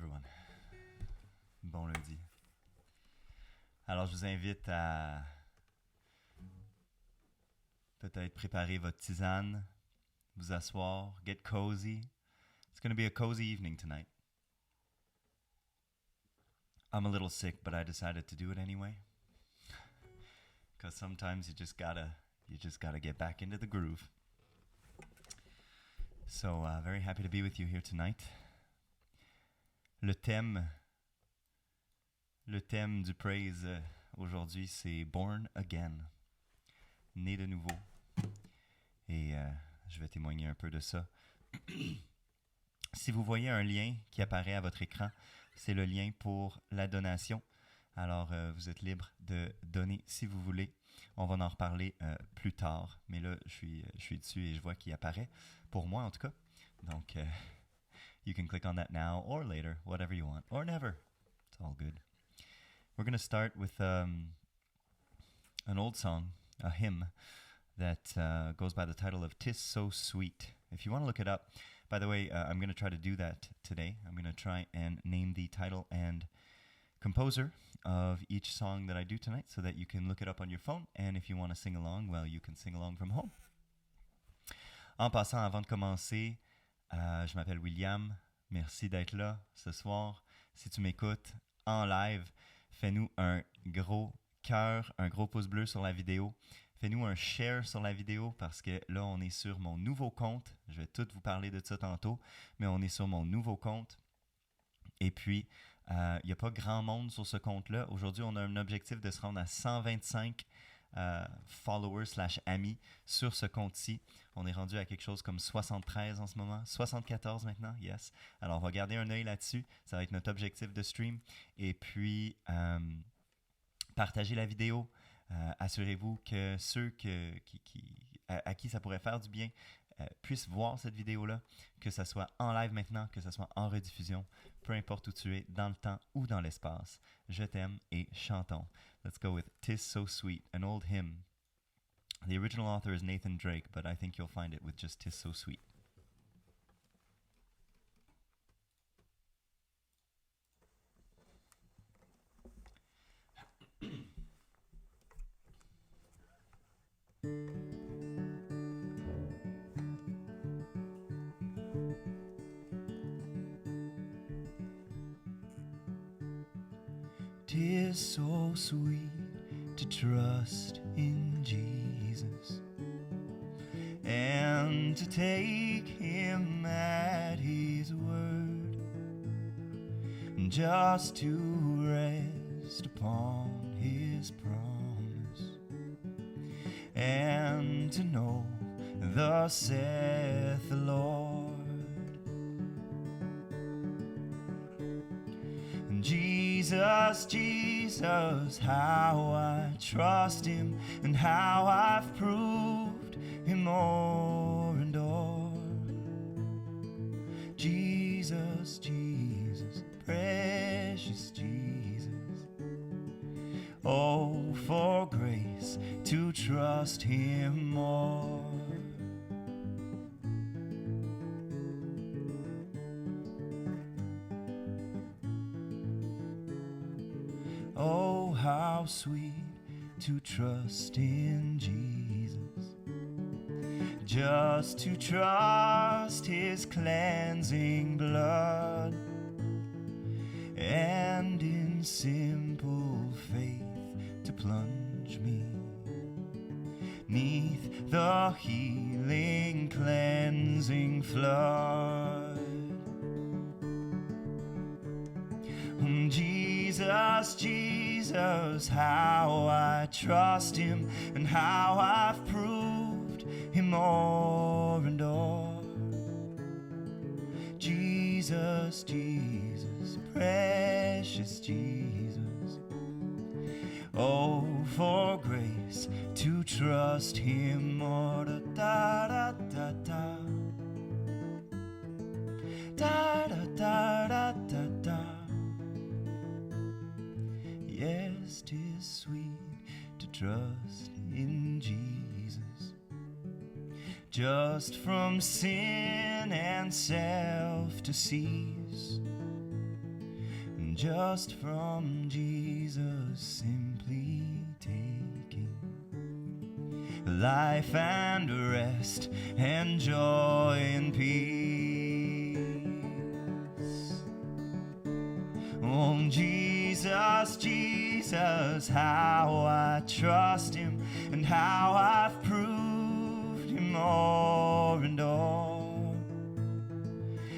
everyone. Bon lundi. Alors, je vous invite à peut-être préparer votre tisane, vous asseoir, get cozy. It's going to be a cozy evening tonight. I'm a little sick, but I decided to do it anyway. Because sometimes you just gotta get back into the groove. So, very happy to be with you here tonight. Le thème du praise aujourd'hui, c'est Born Again, né de nouveau. Et je vais témoigner un peu de ça. Si vous voyez un lien qui apparaît à votre écran, c'est le lien pour la donation. Alors, vous êtes libre de donner si vous voulez. On va en reparler plus tard. Mais là, je suis dessus et je vois qu'il apparaît. Pour moi, en tout cas. Donc, you can click on that now or later, whatever you want. Or never. It's all good. We're going to start with an old song, a hymn, that goes by the title of "'Tis So Sweet." If you want to look it up, by the way, I'm going to try to do that today. I'm going to try and name the title and composer of each song that I do tonight so that you can look it up on your phone. And if you want to sing along, well, you can sing along from home. En passant, avant de commencer, je m'appelle William. Merci d'être là ce soir. Si tu m'écoutes en live, fais-nous un gros cœur, un gros pouce bleu sur la vidéo. Fais-nous un share sur la vidéo parce que là, on est sur mon nouveau compte. Je vais tout vous parler de ça tantôt, mais on est sur mon nouveau compte. Et puis, il n'y a pas grand monde sur ce compte-là. Aujourd'hui, on a un objectif de se rendre à 125 followers/amis sur ce compte-ci. On est rendu à quelque chose comme 73 en ce moment. 74 maintenant, yes. Alors, on va garder un œil là-dessus. Ça va être notre objectif de stream. Et puis, partagez la vidéo. Assurez-vous que ceux à qui ça pourrait faire du bien puissent voir cette vidéo-là, que ça soit en live maintenant, que ça soit en rediffusion, peu importe où tu es, dans le temps ou dans l'espace. Je t'aime et chantons. Let's go with "'Tis So Sweet", an old hymn. The original author is Nathan Drake, but I think you'll find it with just "'Tis So Sweet". "'Tis so sweet to trust in Jesus and to take him at his word, just to rest upon his promise and to know thus saith the Lord. Jesus, Jesus, how I trust him and how I've proved him o'er and o'er. Jesus, Jesus, precious Jesus. Oh, for grace to trust him more. Oh, how sweet to trust in Jesus, just to trust his cleansing blood, and in simple faith to plunge me 'neath the healing, cleansing flood. Jesus, Jesus, how I trust him and how I've proved him o'er and o'er. Jesus, Jesus, precious Jesus. Oh, for grace to trust him more. Da da da da da da da da da da. Yes, 'tis sweet to trust in Jesus, just from sin and self to cease, just from Jesus simply taking life and rest and joy and peace. Oh, Jesus, Jesus, how I trust him and how I've proved him more and more.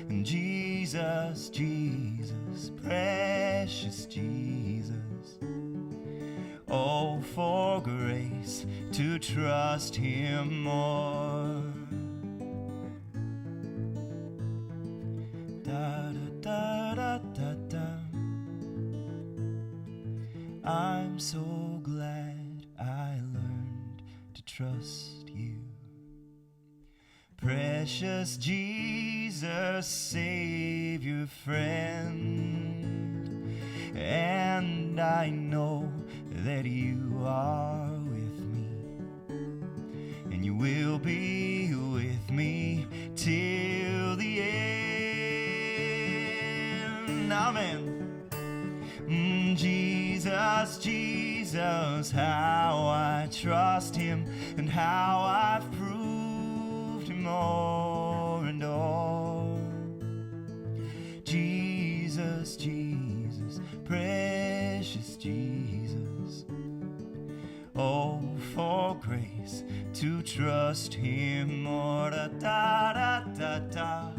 And Jesus, Jesus, precious Jesus, oh, for grace to trust him more. Da da da da da. I'm so glad I learned to trust you. Precious Jesus, Savior, friend, and I know that you are with me, and you will be with me till the end. Amen. Jesus, Jesus, how I trust him and how I've proved him more and more. Jesus, Jesus, precious Jesus, oh, for grace to trust him more. Da da da da da.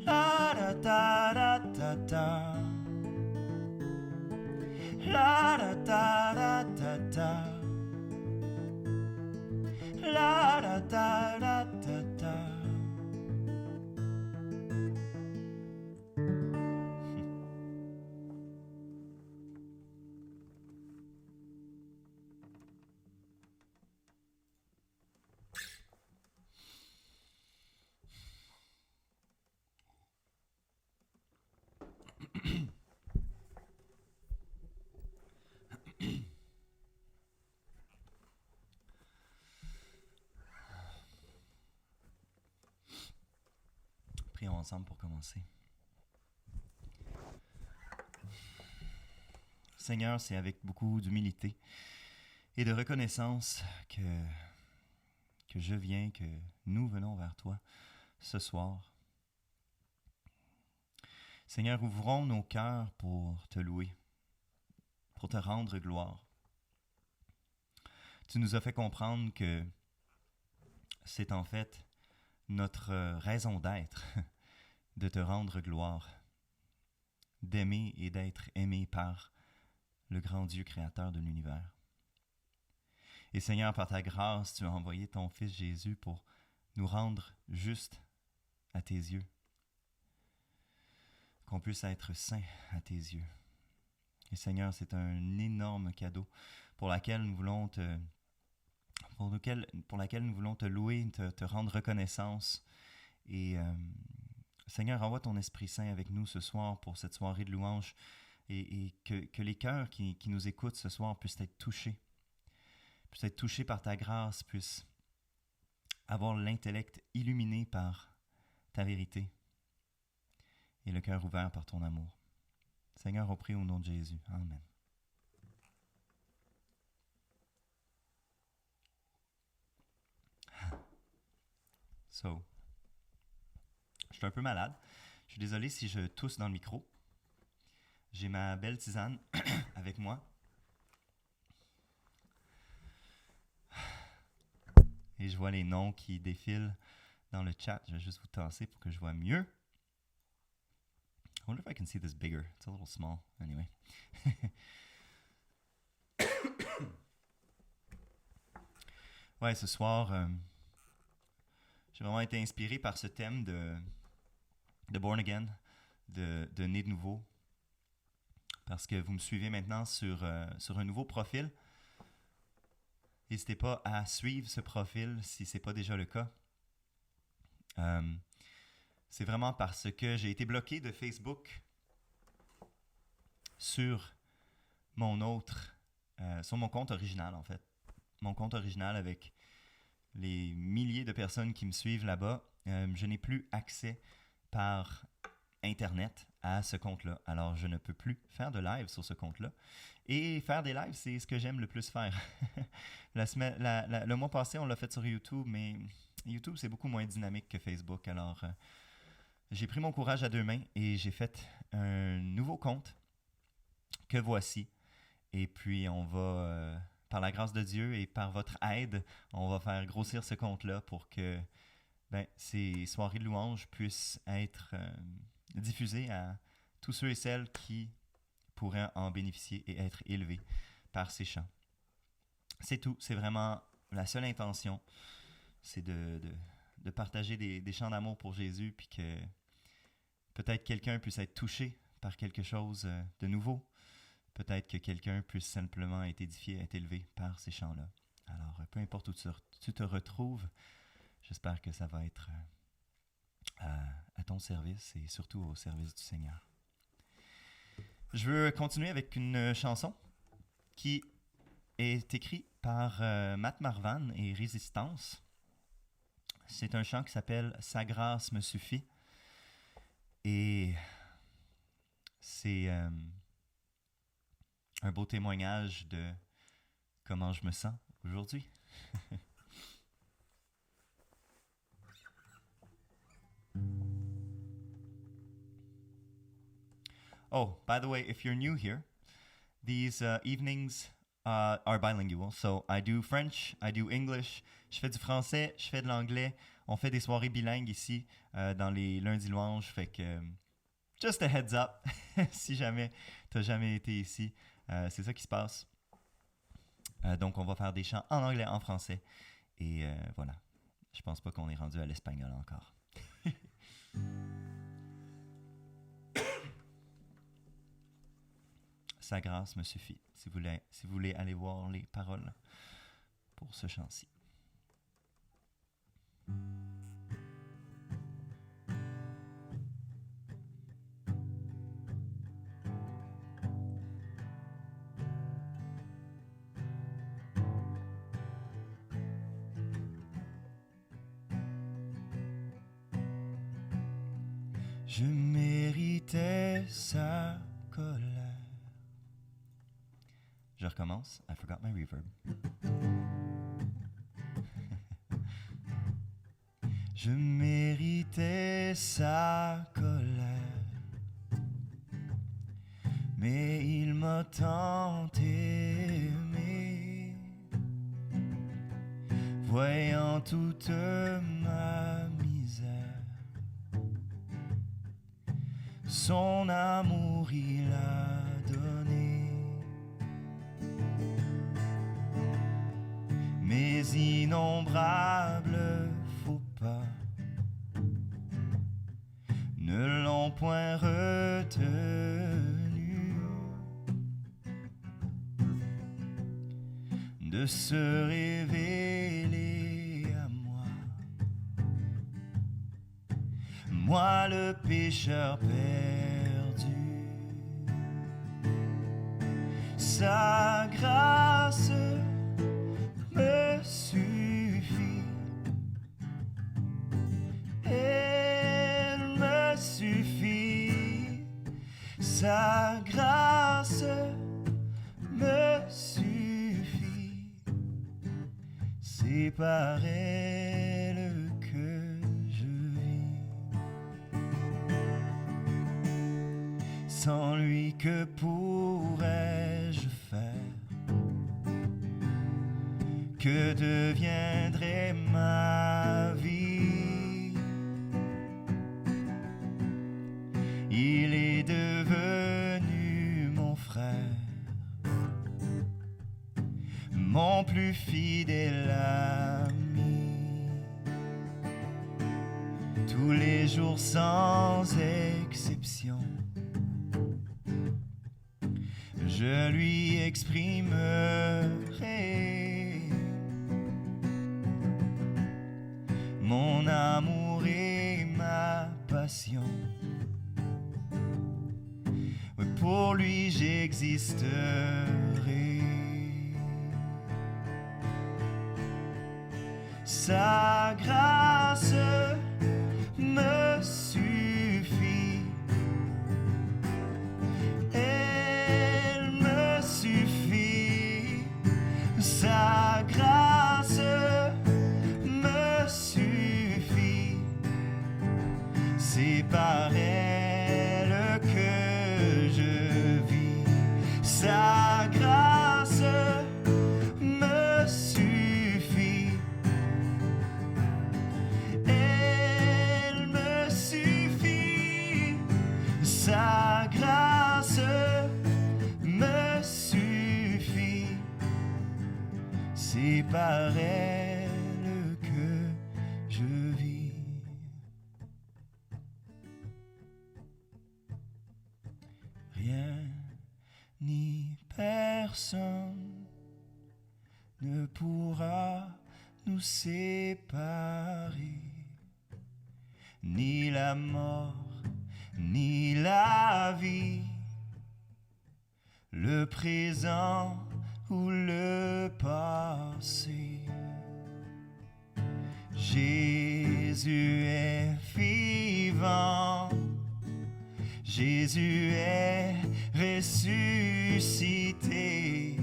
La da da da da da. La da da da da da. La da da da da da. Prions ensemble pour commencer. Seigneur, c'est avec beaucoup d'humilité et de reconnaissance que je viens, que nous venons vers toi ce soir. Seigneur, ouvrons nos cœurs pour te louer, pour te rendre gloire. Tu nous as fait comprendre que c'est en fait notre raison d'être, de te rendre gloire, d'aimer et d'être aimé par le grand Dieu créateur de l'univers. Et Seigneur, par ta grâce, tu as envoyé ton Fils Jésus pour nous rendre justes à tes yeux, qu'on puisse être saints à tes yeux. Et Seigneur, c'est un énorme cadeau pour laquelle nous voulons te louer, te rendre reconnaissance. Et Seigneur, envoie ton Esprit Saint avec nous ce soir pour cette soirée de louange et que les cœurs qui nous écoutent ce soir puissent être touchés par ta grâce, puissent avoir l'intellect illuminé par ta vérité et le cœur ouvert par ton amour. Seigneur, on prie au nom de Jésus. Amen. So, je suis un peu malade. Je suis désolé si je tousse dans le micro. J'ai ma belle tisane avec moi. Et je vois les noms qui défilent dans le chat. Je vais juste vous tasser pour que je vois mieux. I wonder if I can see this bigger. It's a little small, anyway. Ouais, ce soir, j'ai vraiment été inspiré par ce thème de Born Again, de Né de nouveau. Parce que vous me suivez maintenant sur un nouveau profil. N'hésitez pas à suivre ce profil si ce n'est pas déjà le cas. C'est vraiment parce que j'ai été bloqué de Facebook sur mon compte original, en fait. Mon compte original avec les milliers de personnes qui me suivent là-bas. Je n'ai plus accès par Internet à ce compte-là. Alors, je ne peux plus faire de live sur ce compte-là. Et faire des lives, c'est ce que j'aime le plus faire. Le mois passé, on l'a fait sur YouTube, mais YouTube, c'est beaucoup moins dynamique que Facebook. Alors, j'ai pris mon courage à deux mains et j'ai fait un nouveau compte que voici. Et puis, on va, par la grâce de Dieu et par votre aide, on va faire grossir ce compte-là pour que ces soirées de louanges puissent être diffusées à tous ceux et celles qui pourraient en bénéficier et être élevés par ces chants. C'est tout. C'est vraiment la seule intention. C'est de partager des chants d'amour pour Jésus, puis que peut-être quelqu'un puisse être touché par quelque chose de nouveau. Peut-être que quelqu'un puisse simplement être édifié, être élevé par ces chants-là. Alors, peu importe où tu te retrouves, j'espère que ça va être à ton service et surtout au service du Seigneur. Je veux continuer avec une chanson qui est écrite par Matt Marvan et Résistance. C'est un chant qui s'appelle « Sa grâce me suffit ». Et c'est un beau témoignage de comment je me sens aujourd'hui. Oh, by the way, if you're new here, these evenings are bilingual. So I do French, I do English, je fais du français, je fais de l'anglais. On fait des soirées bilingues ici dans les lundis louanges. Fait que, just a heads up, si jamais tu n'as jamais été ici, c'est ça qui se passe. Donc on va faire des chants en anglais, en français. Et voilà, je pense pas qu'on est rendu à l'espagnol encore. Sa grâce me suffit. Si vous voulez aller voir les paroles pour ce chant-ci. Je méritais sa colère. Je recommence. I forgot my reverb. Je méritais sa colère, mais il m'a tant aimé, voyant toute ma misère. Son amour il a donné. Mes innombrables faux pas ne l'ont point retenu de se révéler à moi, moi le pécheur perdu. Sa grâce me suffit, elle me suffit, sa grâce me suffit, c'est par elle que je vis. Sans lui, que pourrais-je faire? Que deviendrait ma vie? Il est devenu mon frère, mon plus fidèle ami. Tous les jours sans exception, je lui exprimerai mon amour et ma passion. Oui, pour lui j'existerai. Sa grâce me suffit, par elle que je vis. Sa grâce me suffit. Elle me suffit. Sa grâce me suffit. C'est par elle que je vis. Rien ni personne ne pourra nous séparer, ni la mort, ni la vie, le présent ou le passé. Jésus est vivant, Jésus est ressuscité.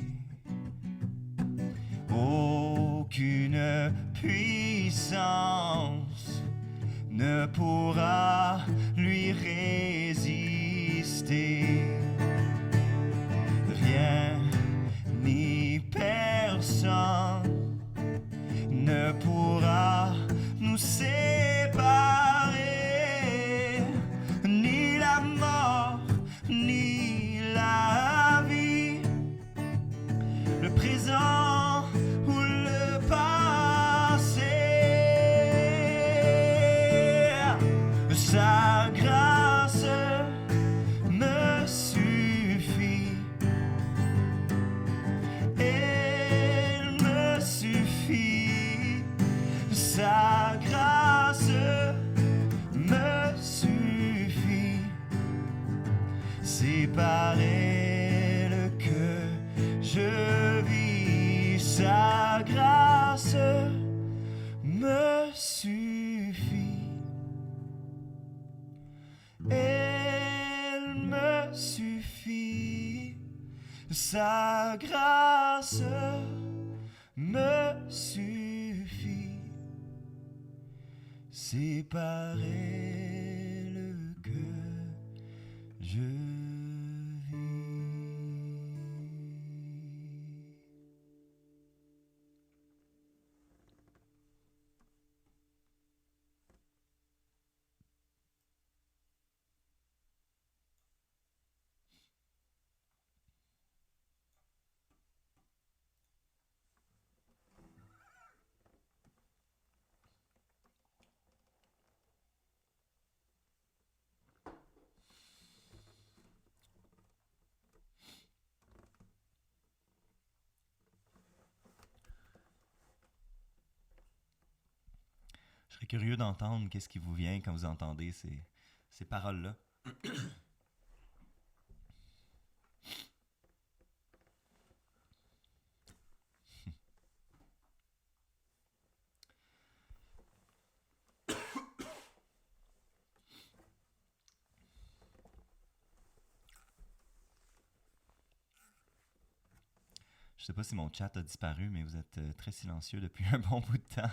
Aucune puissance ne pourra lui résister. Rien ni personne ne pourra nous séparer, ni la mort, ni la vie, le présent ou le passé. Sa grâce me suffit. Elle me suffit. Sa grâce me suffit. C'est par elle que je vis. Sa grâce me suffit. Elle me suffit. Sa grâce me suffit. C'est par elle que je vis. Je serais curieux d'entendre qu'est-ce qui vous vient quand vous entendez ces paroles-là. Je sais pas si mon chat a disparu, mais vous êtes très silencieux depuis un bon bout de temps.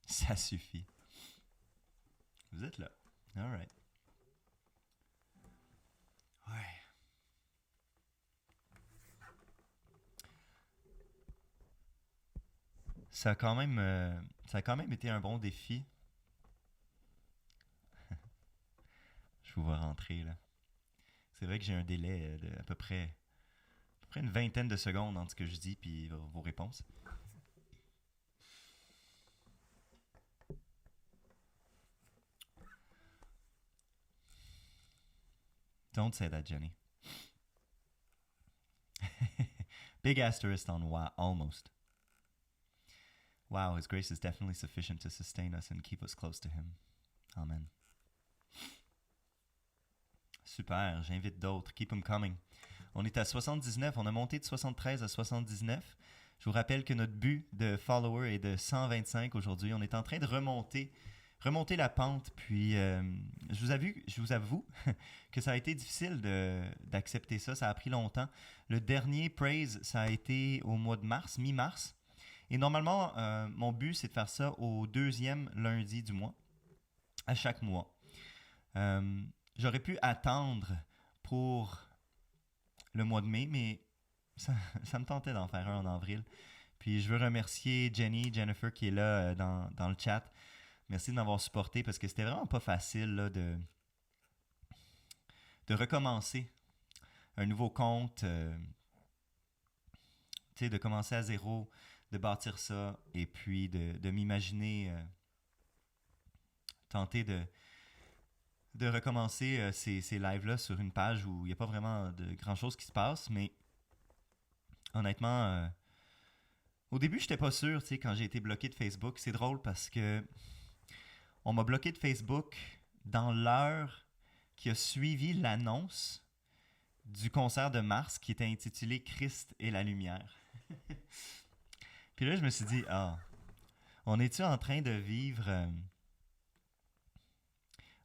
Ça suffit. Vous êtes là. All right. Ouais. Ça a quand même été un bon défi. Je vous vois rentrer là. C'est vrai que j'ai un délai de à peu près une vingtaine de secondes entre ce que je dis et vos réponses. Don't say that, Jenny. Big asterisk on wow, almost. Wow, His grace is definitely sufficient to sustain us and keep us close to Him. Amen. Super, j'invite d'autres. Keep them coming. On est à 79, on a monté de 73 à 79. Je vous rappelle que notre but de follower est de 125 aujourd'hui. On est en train de remonter remonter la pente. Puis, je vous avoue que ça a été difficile d'accepter ça. Ça a pris longtemps. Le dernier Praise, ça a été au mois de mars, mi-mars. Et normalement, mon but, c'est de faire ça au deuxième lundi du mois, à chaque mois. J'aurais pu attendre pour le mois de mai, mais ça me tentait d'en faire un en avril. Puis je veux remercier Jennifer qui est là dans le chat. Merci de m'avoir supporté parce que c'était vraiment pas facile là, de recommencer un nouveau compte, de commencer à zéro, de bâtir ça et puis de m'imaginer tenter de recommencer ces lives-là sur une page où il n'y a pas vraiment de grand-chose qui se passe, mais honnêtement, au début, je n'étais pas sûr, quand j'ai été bloqué de Facebook. C'est drôle parce que on m'a bloqué de Facebook dans l'heure qui a suivi l'annonce du concert de mars qui était intitulé Christ et la lumière. Puis là, je me suis dit, on est-tu en train de vivre...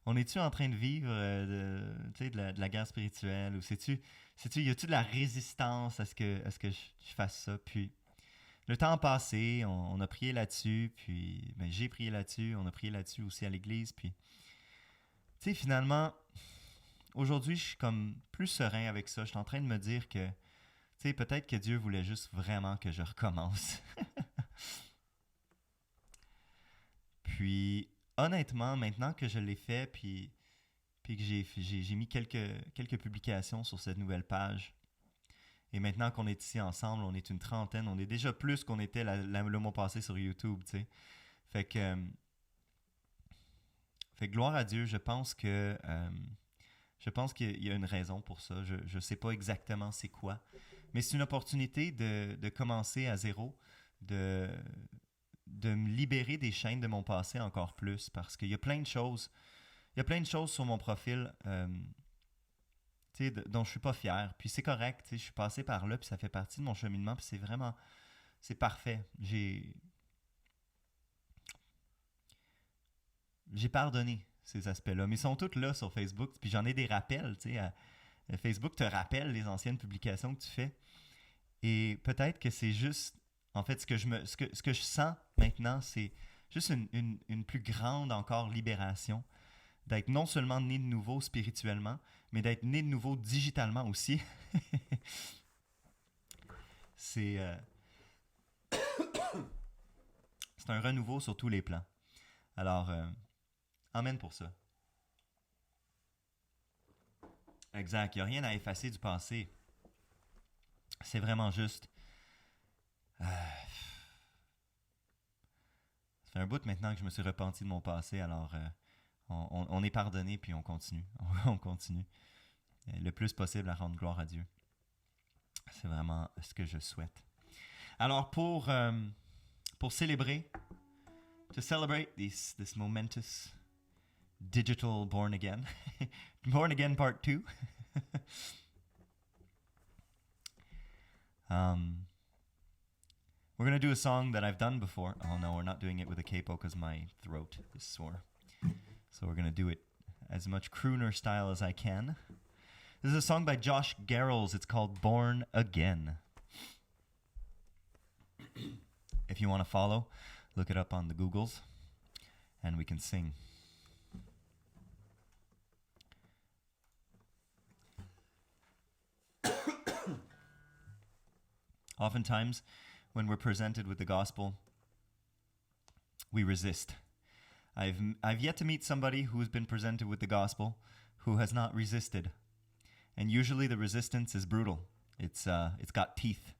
on est-tu en train de vivre de la guerre spirituelle? Ou y a-tu de la résistance à ce que je fasse ça? Puis le temps a passé, on a prié là-dessus, puis j'ai prié là-dessus, on a prié là-dessus aussi à l'église. Puis, finalement, aujourd'hui, je suis comme plus serein avec ça. Je suis en train de me dire que, peut-être que Dieu voulait juste vraiment que je recommence. Puis, honnêtement, maintenant que je l'ai fait, puis que j'ai mis quelques publications sur cette nouvelle page, et maintenant qu'on est ici ensemble, on est une trentaine, on est déjà plus qu'on était le mois passé sur YouTube, tu sais. Fait que gloire à Dieu, je pense qu'il y a une raison pour ça. Je sais pas exactement c'est quoi, mais c'est une opportunité de commencer à zéro, de me libérer des chaînes de mon passé encore plus, parce qu'il y a plein de choses. Il y a plein de choses sur mon profil dont je suis pas fier. Puis c'est correct, je suis passé par là, puis ça fait partie de mon cheminement, puis c'est parfait. J'ai pardonné ces aspects-là, mais ils sont tous là sur Facebook, puis j'en ai des rappels, Facebook te rappelle les anciennes publications que tu fais, et peut-être que c'est juste, en fait, ce que je sens maintenant, c'est juste une plus grande encore libération, d'être non seulement né de nouveau spirituellement, mais d'être né de nouveau digitalement aussi. C'est un renouveau sur tous les plans. Alors, amen pour ça. Exact. Il n'y a rien à effacer du passé. C'est vraiment juste... ça fait un bout maintenant que je me suis repenti de mon passé, alors on est pardonné, puis on continue. On continue. Le plus possible à rendre gloire à Dieu. C'est vraiment ce que je souhaite. Alors, pour célébrer, to celebrate this momentous digital born again, born again part 2, we're going to do a song that I've done before. Oh no, we're not doing it with a capo because my throat is sore. So we're going to do it as much crooner style as I can. This is a song by Josh Garrels. It's called Born Again. If you want to follow, look it up on the Googles, and we can sing. Oftentimes, when we're presented with the gospel, we resist. I've yet to meet somebody who's been presented with the gospel who has not resisted. And usually the resistance is brutal. It's got teeth,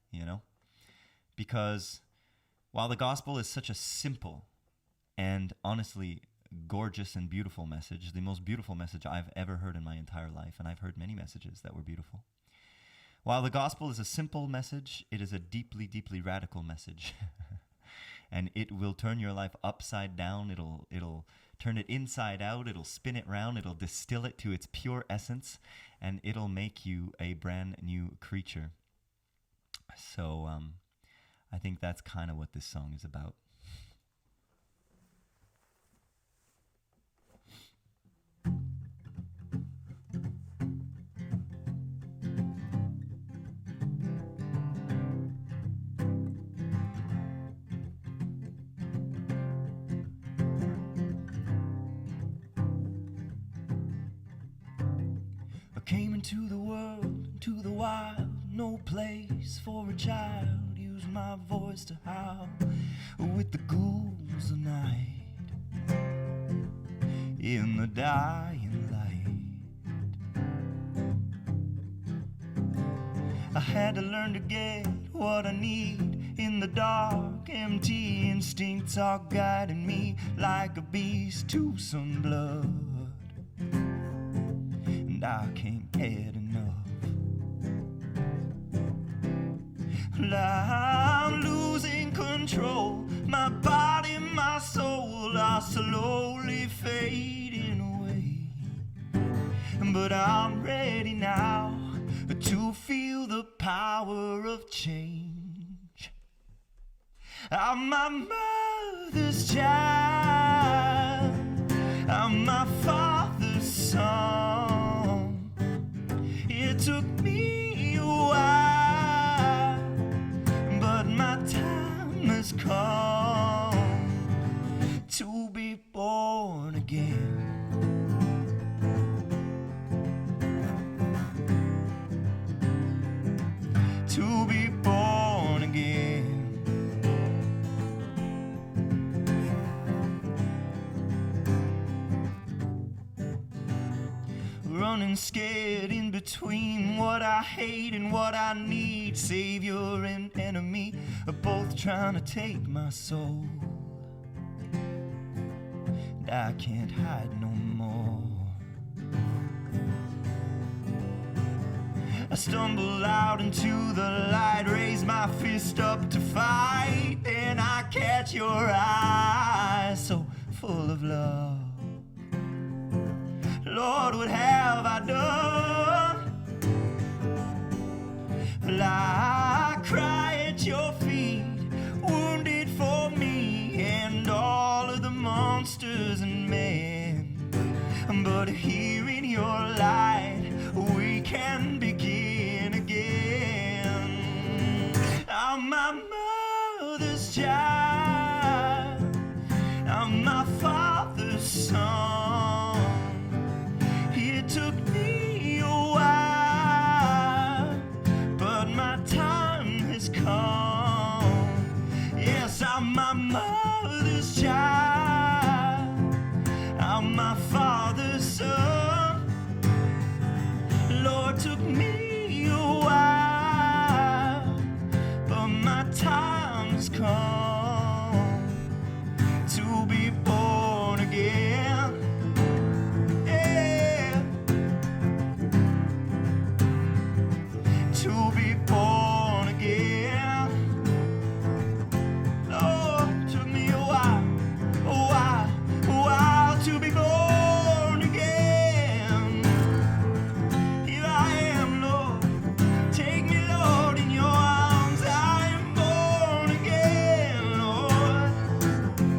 because while the gospel is such a simple and honestly gorgeous and beautiful message, the most beautiful message I've ever heard in my entire life, and I've heard many messages that were beautiful. While the gospel is a simple message, it is a deeply, deeply radical message. And it will turn your life upside down. It'll turn it inside out. It'll spin it round. It'll distill it to its pure essence, and it'll make you a brand new creature. So I think that's kind of what this song is about. into the world, into the wild, no place for a child. Use my voice to howl with the ghouls of night in the dying light. I had to learn to get what I need in the dark. Empty instincts are guiding me like a beast to some blood, and I can't get enough. I'm losing control. My body, my soul are slowly fading away. But I'm ready now to feel the power of change. I'm my mother's child. I'm my father's son. It took me a while, but my time has come to be born again. To be born again. Running scared in between what I hate and what I need. Savior and enemy are both trying to take my soul, and I can't hide no more. I stumble out into the light, raise my fist up to fight, and I catch your eyes so full of love. Lord, what have I done? Well, I cry at your feet, wounded for me and all of the monsters and men. But here in your light, we can begin again. I'm my mother's child. I'm my father's son. It took me a while, but my time has come. Yes, I'm my mother's child. I'm my father's son. Lord, took me a while, but my time's come to be born again. Yeah, to be born again. Lord, took me a while to be born again. Here I am, Lord. Take me, Lord, in your arms. I am born again, Lord.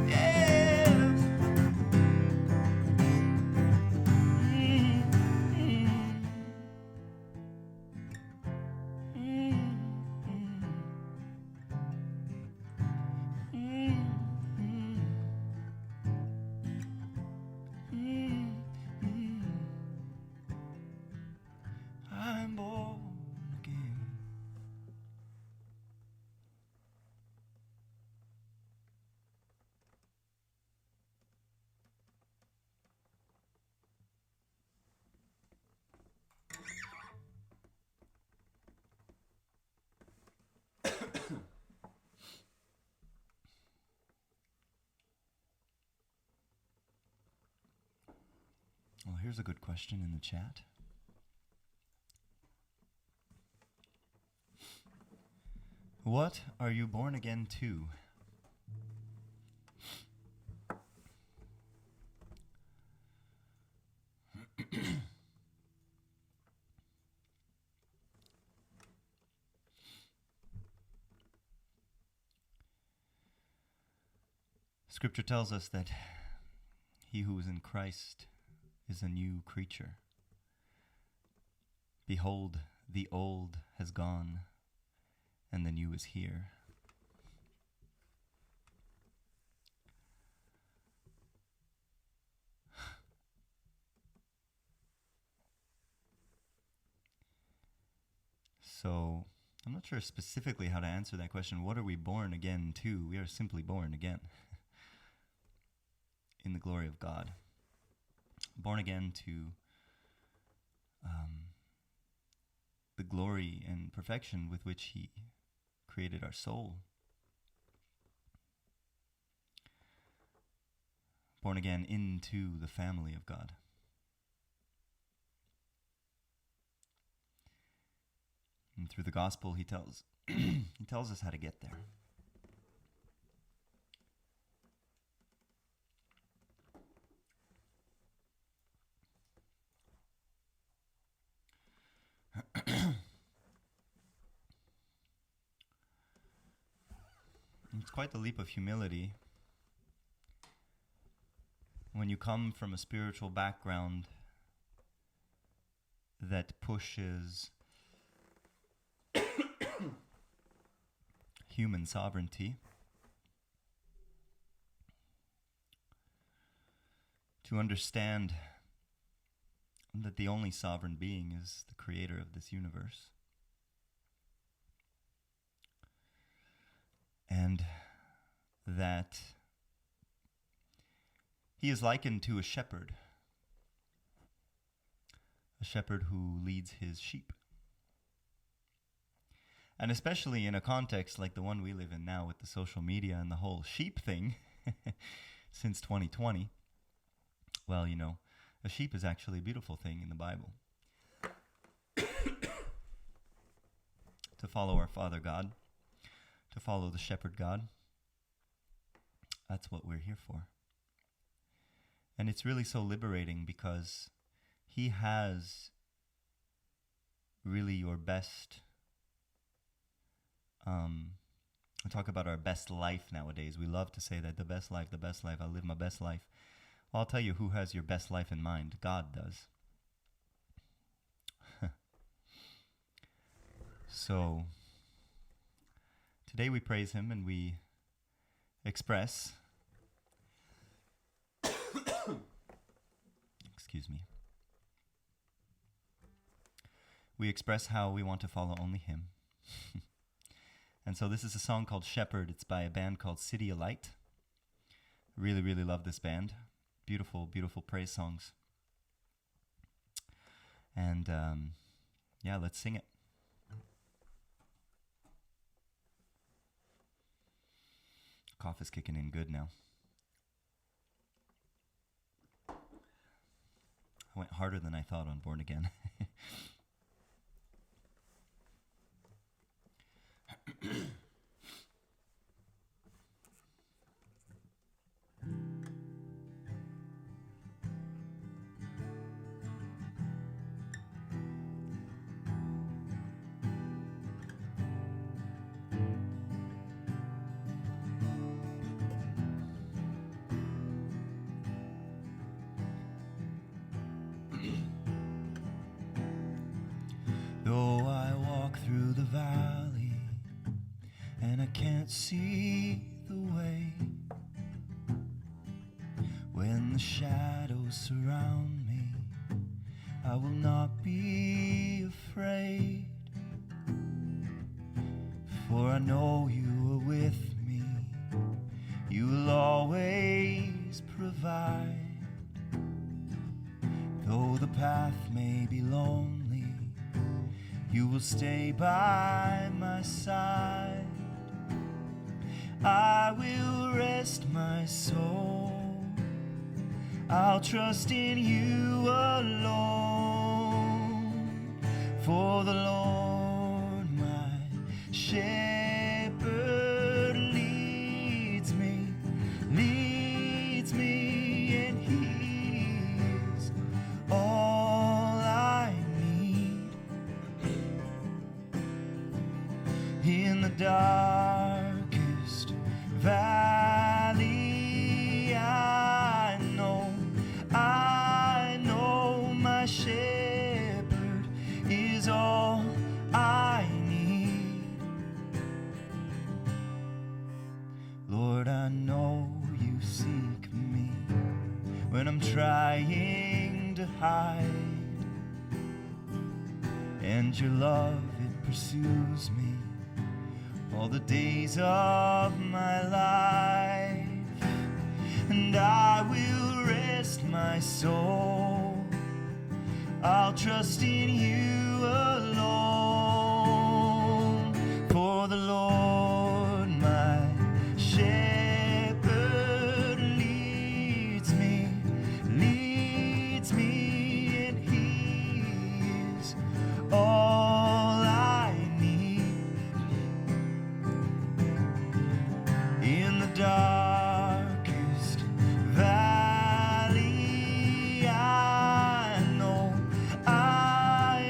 Yes. I'm born again. Well, here's a good question in the chat. What are you born again to? Scripture tells us that he who is in Christ is a new creature. Behold, the old has gone, and the new is here. So I'm not sure specifically how to answer that question. What are we born again to? We are simply born again in the glory of God. Born again to the glory and perfection with which He created our soul. Born again into the family of God. And through the gospel, He tells He tells us how to get there. It's quite the leap of humility when you come from a spiritual background that pushes human sovereignty to understand that the only sovereign being is the creator of this universe. And that He is likened to a shepherd who leads his sheep. And especially in a context like the one we live in now with the social media and the whole sheep thing since 2020, well, you know, a sheep is actually a beautiful thing in the Bible. To follow our Father God, to follow the shepherd God, that's what we're here for. And it's really so liberating because He has really your best. We talk about our best life nowadays. We love to say that the best life, I live my best life. Well, I'll tell you who has your best life in mind. God does. So, today we praise Him and we express, excuse me, we express how we want to follow only Him. And so this is a song called Shepherd. It's by a band called City of Light. Really, really love this band. Beautiful, beautiful praise songs. And yeah, let's sing it. Cough is kicking in good now. I went harder than I thought on Born Again. Though I walk through the valley and I can't see the way, when the shadows surround me, I will not be afraid, for I know You are with me. You will always provide. Though the path may be lonely, You will stay by my side. I will rest my soul. I'll trust in You alone. For the Lord my shepherd leads me, and He is all I need. In the darkest valley, I know my shepherd is all I need. Lord, I know You seek me when I'm trying to hide, and Your love, it pursues me all the days of my life, and I will rest my soul. I'll trust in you alone, for the Lord my shepherd leads me, and he is all I need. In the darkest valley, I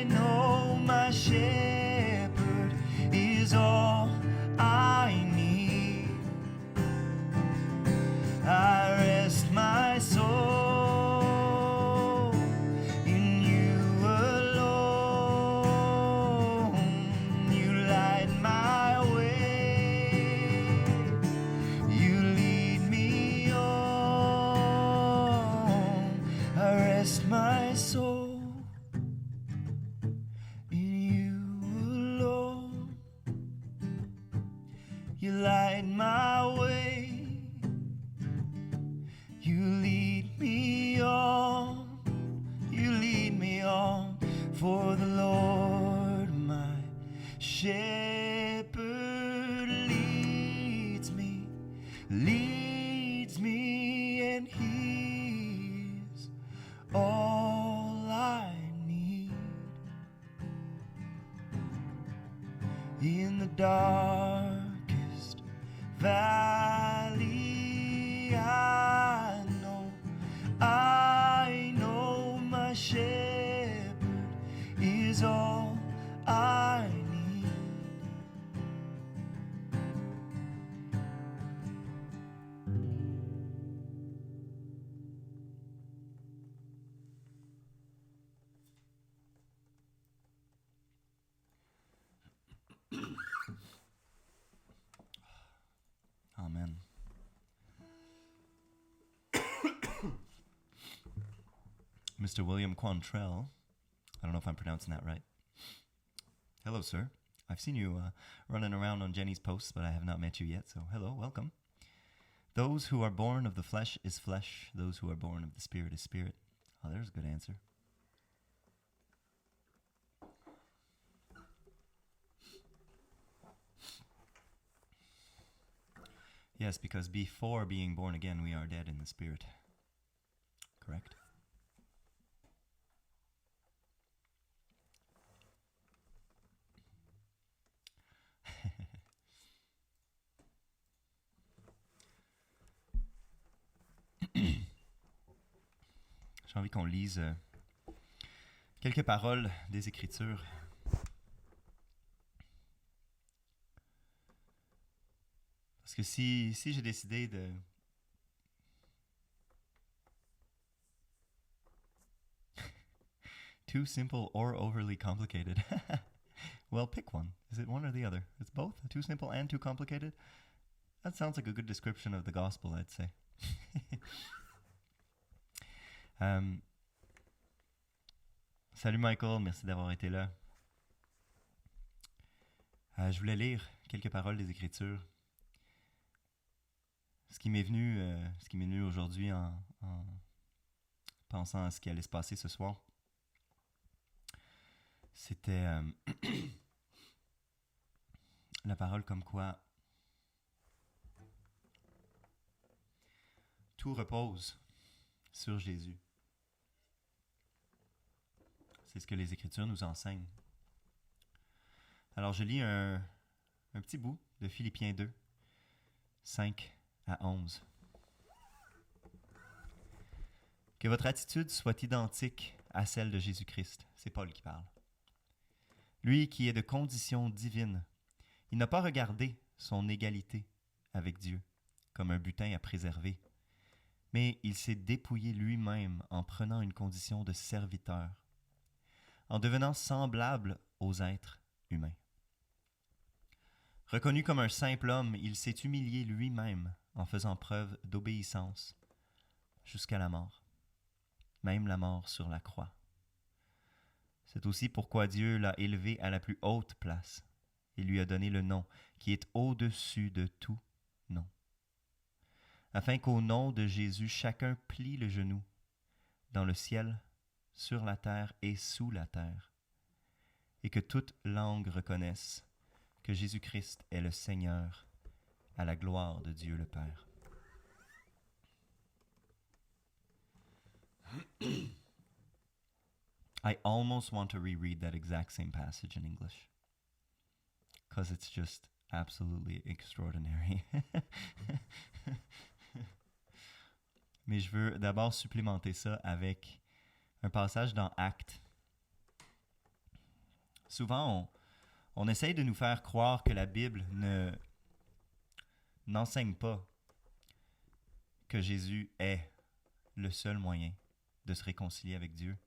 know my shepherd is all I need. I rest my soul in you alone. You light my way, you lead me on. I rest my soul in you alone. You light my way, you lead me on, for the Lord my shepherd leads me, and he is all I need. In the darkest valley, I know my shepherd is all I need. Amen. Mr. William Quantrell, I don't know if I'm pronouncing that right. Hello, sir. I've seen you running around on Jenny's posts, but I have not met you yet, so hello, welcome. Those who are born of the flesh is flesh. Those who are born of the Spirit is spirit. Oh, there's a good answer. Yes, because before being born again, we are dead in the Spirit. Correct? J'ai envie qu'on lise quelques paroles des Écritures. Parce que si j'ai décidé de... Too simple or overly complicated. Well, pick one. Is it one or the other? It's both? Too simple and too complicated? That sounds like a good description of the gospel, I'd say. Salut Michael, merci d'avoir été là. Je voulais lire quelques paroles des Écritures. Ce qui m'est venu aujourd'hui en pensant à ce qui allait se passer ce soir, c'était la parole comme quoi tout repose sur Jésus. C'est ce que les Écritures nous enseignent. Alors je lis un petit bout de Philippiens 2, 5 à 11. Que votre attitude soit identique à celle de Jésus-Christ. C'est Paul qui parle. Lui qui est de condition divine, il n'a pas regardé son égalité avec Dieu comme un butin à préserver, mais il s'est dépouillé lui-même en prenant une condition de serviteur, en devenant semblable aux êtres humains. Reconnu comme un simple homme, il s'est humilié lui-même en faisant preuve d'obéissance jusqu'à la mort, même la mort sur la croix. C'est aussi pourquoi Dieu l'a élevé à la plus haute place et lui a donné le nom qui est au-dessus de tout nom, afin qu'au nom de Jésus, chacun plie le genou dans le ciel, sur la terre et sous la terre, et que toute langue reconnaisse que Jésus-Christ est le Seigneur, à la gloire de Dieu le Père. I almost want to reread that exact same passage in English, because it's just absolutely extraordinary. Mais je veux d'abord supplémenter ça avec un passage dans Actes. Souvent, on essaye de nous faire croire que la Bible n'enseigne pas que Jésus est le seul moyen de se réconcilier avec Dieu.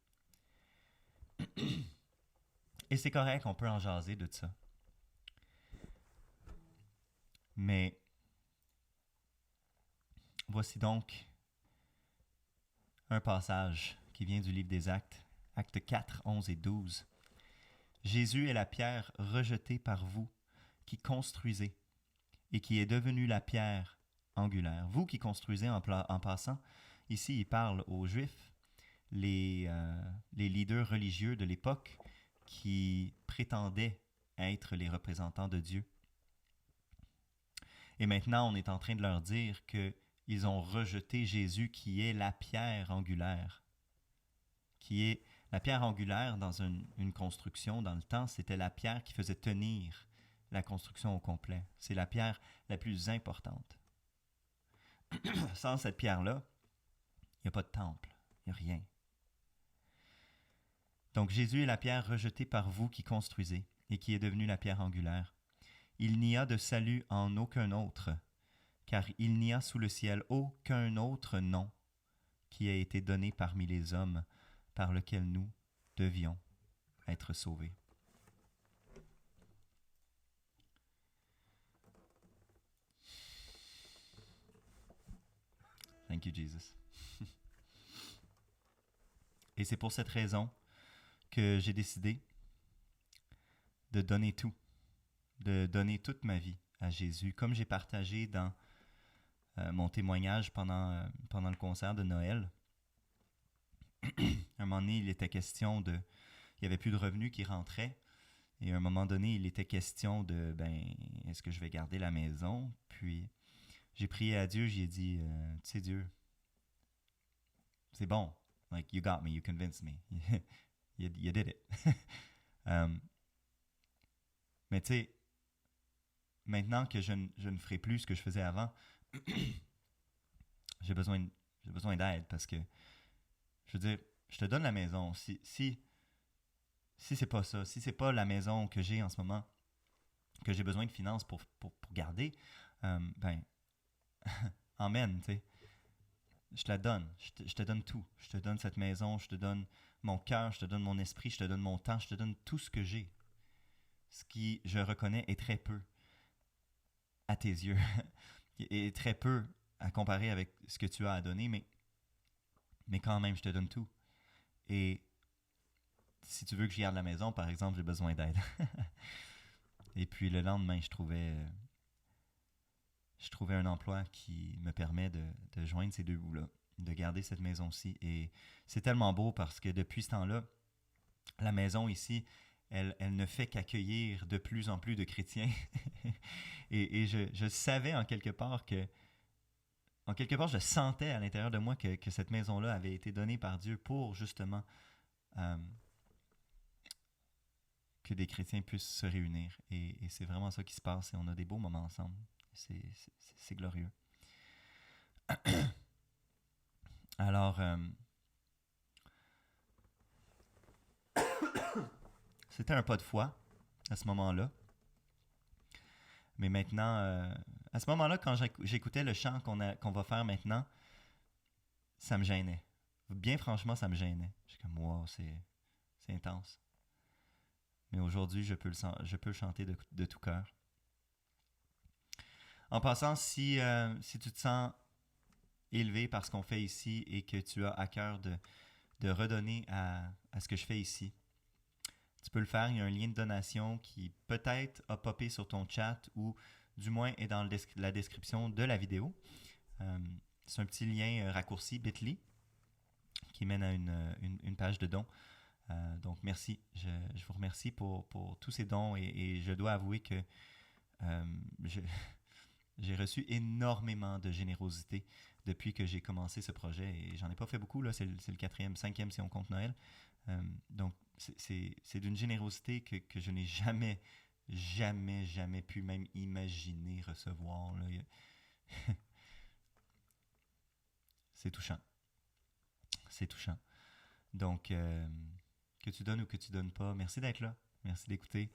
Et c'est correct, on peut en jaser de ça. Mais voici donc un passage qui vient du livre des Actes, Actes 4, 11 et 12. Jésus est la pierre rejetée par vous qui construisez et qui est devenue la pierre angulaire. Vous qui construisez en passant, ici il parle aux Juifs, les leaders religieux de l'époque qui prétendaient être les représentants de Dieu. Et maintenant, on est en train de leur dire qu'ils ont rejeté Jésus qui est la pierre angulaire. Qui est la pierre angulaire dans une construction, dans le temps, c'était la pierre qui faisait tenir la construction au complet. C'est la pierre la plus importante. Sans cette pierre-là, il n'y a pas de temple, il n'y a rien. Donc Jésus est la pierre rejetée par vous qui construisez et qui est devenue la pierre angulaire. Il n'y a de salut en aucun autre, car il n'y a sous le ciel aucun autre nom qui a été donné parmi les hommes par lequel nous devions être sauvés. Thank you, Jesus. Et c'est pour cette raison que j'ai décidé de donner tout, de donner toute ma vie à Jésus, comme j'ai partagé dans mon témoignage pendant le concert de Noël. À un moment donné, il était question il n'y avait plus de revenus qui rentraient, et à un moment donné, il était question de, est-ce que je vais garder la maison? Puis, j'ai prié à Dieu, j'ai dit, tu sais Dieu, c'est bon, like, you got me, you convinced me, you did it. Mais tu sais, maintenant que je ne ferai plus ce que je faisais avant, j'ai besoin d'aide parce que, je veux dire, je te donne la maison. Si c'est pas ça, si c'est pas la maison que j'ai en ce moment, que j'ai besoin de finances pour garder, amen, tu sais. Je te la donne, je te donne tout. Je te donne cette maison, je te donne mon cœur, je te donne mon esprit, je te donne mon temps, je te donne tout ce que j'ai. Ce qui, je reconnais, est très peu à tes yeux. Et très peu à comparer avec ce que tu as à donner, mais quand même, je te donne tout. Et si tu veux que je garde la maison, par exemple, j'ai besoin d'aide. Et puis le lendemain, je trouvais un emploi qui me permet de joindre ces deux bouts-là, de garder cette maison-ci. Et c'est tellement beau parce que depuis ce temps-là, la maison ici, elle ne fait qu'accueillir de plus en plus de chrétiens. et je savais en quelque part, je sentais à l'intérieur de moi que cette maison-là avait été donnée par Dieu pour justement que des chrétiens puissent se réunir. Et c'est vraiment ça qui se passe et on a des beaux moments ensemble. C'est glorieux. Alors, c'était un pas de foi à ce moment-là. Mais maintenant, à ce moment-là, quand j'écoutais le chant qu'on va faire maintenant, ça me gênait. Bien franchement, ça me gênait. J'étais comme, wow, c'est intense. Mais aujourd'hui, je peux le chanter de tout cœur. En passant, si tu te sens élevé par ce qu'on fait ici et que tu as à cœur de redonner à ce que je fais ici, tu peux le faire. Il y a un lien de donation qui peut-être a popé sur ton chat ou du moins est dans la description de la vidéo. C'est un petit lien raccourci Bitly qui mène à une page de dons. Donc merci, je vous remercie pour tous ces dons et je dois avouer que j'ai reçu énormément de générosité depuis que j'ai commencé ce projet et j'en ai pas fait beaucoup, là, c'est le 4e, 5e si on compte Noël. Donc c'est d'une générosité que je n'ai jamais pu même imaginer recevoir. Là. C'est touchant. C'est touchant. Donc, que tu donnes ou que tu donnes pas, merci d'être là. Merci d'écouter.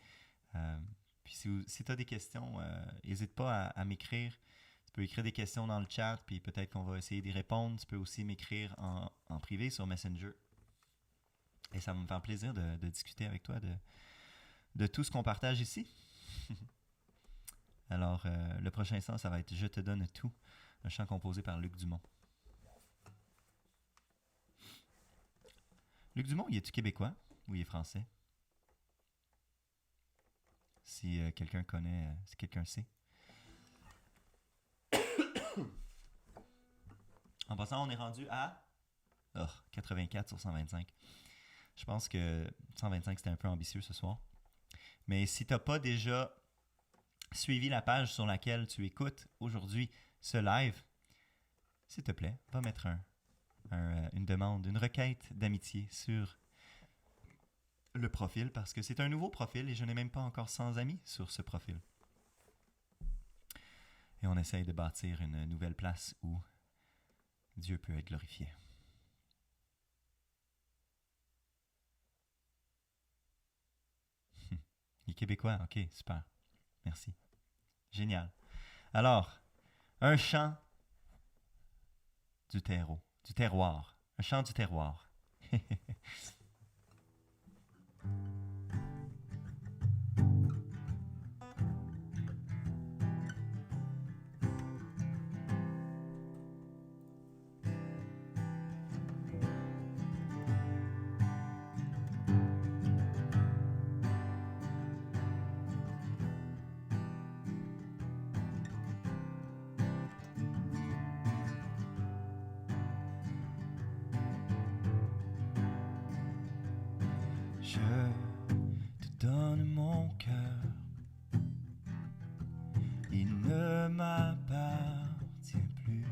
Puis si tu as des questions, n'hésite pas à m'écrire. Tu peux écrire des questions dans le chat, puis peut-être qu'on va essayer d'y répondre. Tu peux aussi m'écrire en privé sur Messenger. Et ça va me faire plaisir de discuter avec toi de tout ce qu'on partage ici. Alors, le prochain chant, ça va être « Je te donne tout », un chant composé par Luc Dumont. Luc Dumont, il est-tu québécois ou il est français? Si quelqu'un connaît, si quelqu'un sait. En passant, on est rendu à 84 sur 125. Je pense que 125, c'était un peu ambitieux ce soir. Mais si tu n'as pas déjà suivi la page sur laquelle tu écoutes aujourd'hui ce live, s'il te plaît, va mettre une demande, une requête d'amitié sur le profil parce que c'est un nouveau profil et je n'ai même pas encore 100 amis sur ce profil. Et on essaye de bâtir une nouvelle place où Dieu peut être glorifié. Il est québécois, ok, super. Merci. Génial. Alors, un chant du terroir. Un chant du terroir. Je te donne mon cœur, il ne m'appartient plus.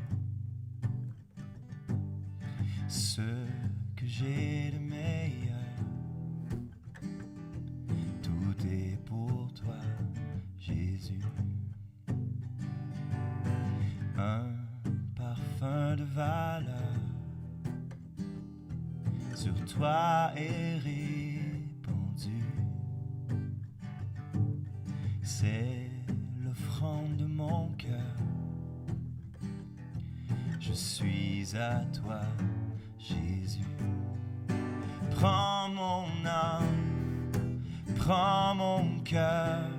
Ce que j'ai de meilleur, tout est pour toi, Jésus. Un parfum de valeur sur toi est répandu. C'est l'offrande de mon cœur. Je suis à toi, Jésus. Prends mon âme, prends mon cœur,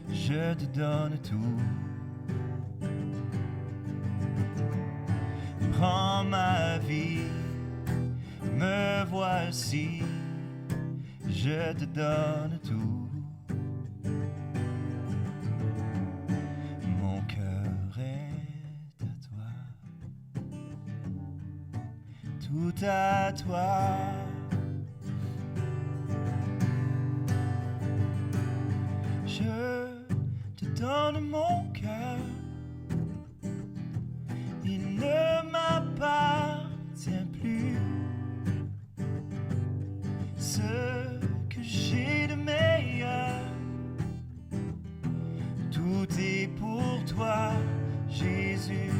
je te donne tout. Prends ma vie, me voici, je te donne tout. Mon cœur est à toi, tout à toi. Je te donne mon cœur, il ne m'appartient plus. Ce que j'ai de meilleur, tout est pour toi, Jésus.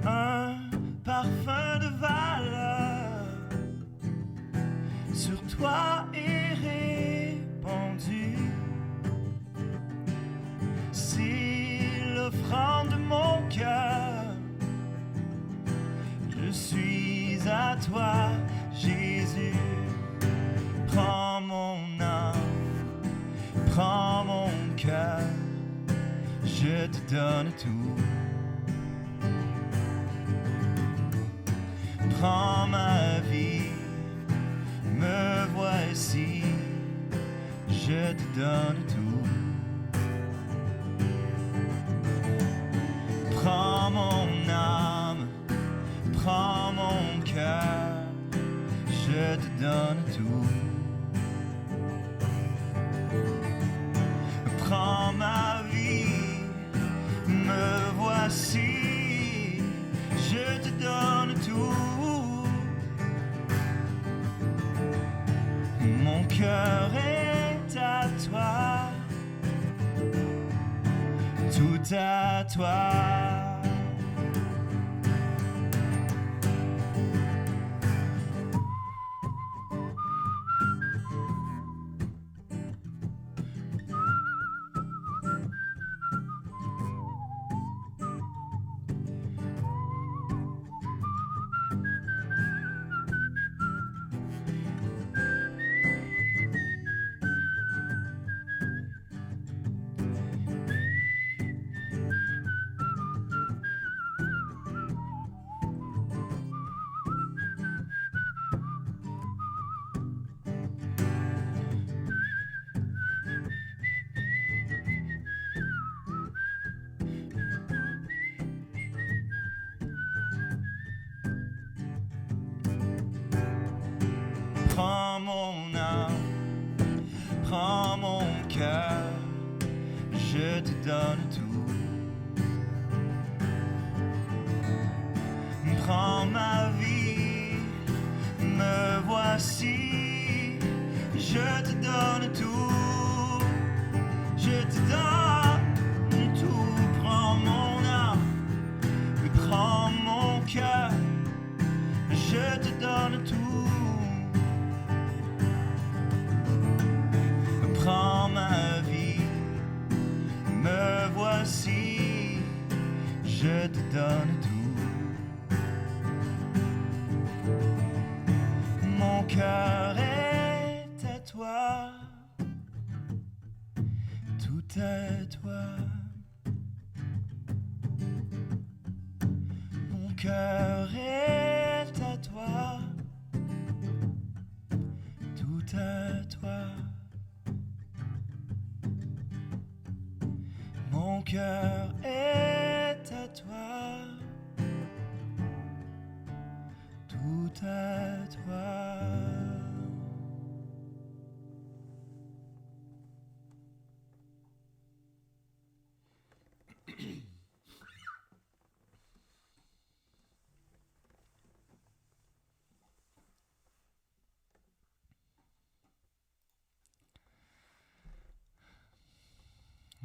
Un parfum de valeur sur toi est répandu. C'est l'offrande de mon cœur. Je suis à toi, Jésus. Prends mon âme, prends mon cœur, je te donne tout. Prends ma vie, me voici, je te donne tout. Prends mon âme, prends mon cœur, je te donne tout. Prends ma vie, me voici, je te donne tout. Mon cœur est à toi, tout à toi. Prends mon âme, prends mon cœur, je te donne tout. Prends ma vie, me voici, je te donne tout. Je te donne tout. Prends mon âme, prends mon cœur, je te donne tout. Prends ma vie, me voici, je te donne tout. Mon cœur est à toi, tout à toi. Mon cœur est à toi, tout à toi. Mon cœur est à toi, tout à toi.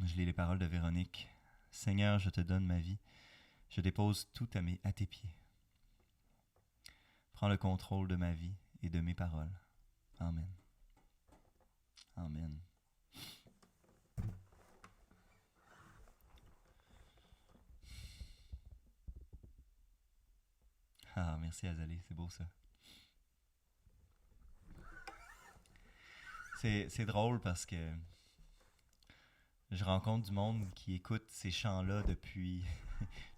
Je lis les paroles de Véronique. Seigneur, je te donne ma vie. Je dépose tout à tes pieds. Prends le contrôle de ma vie et de mes paroles. Amen. Amen. Ah, merci Azalée, c'est beau ça. C'est drôle parce que je rencontre du monde qui écoute ces chants-là depuis,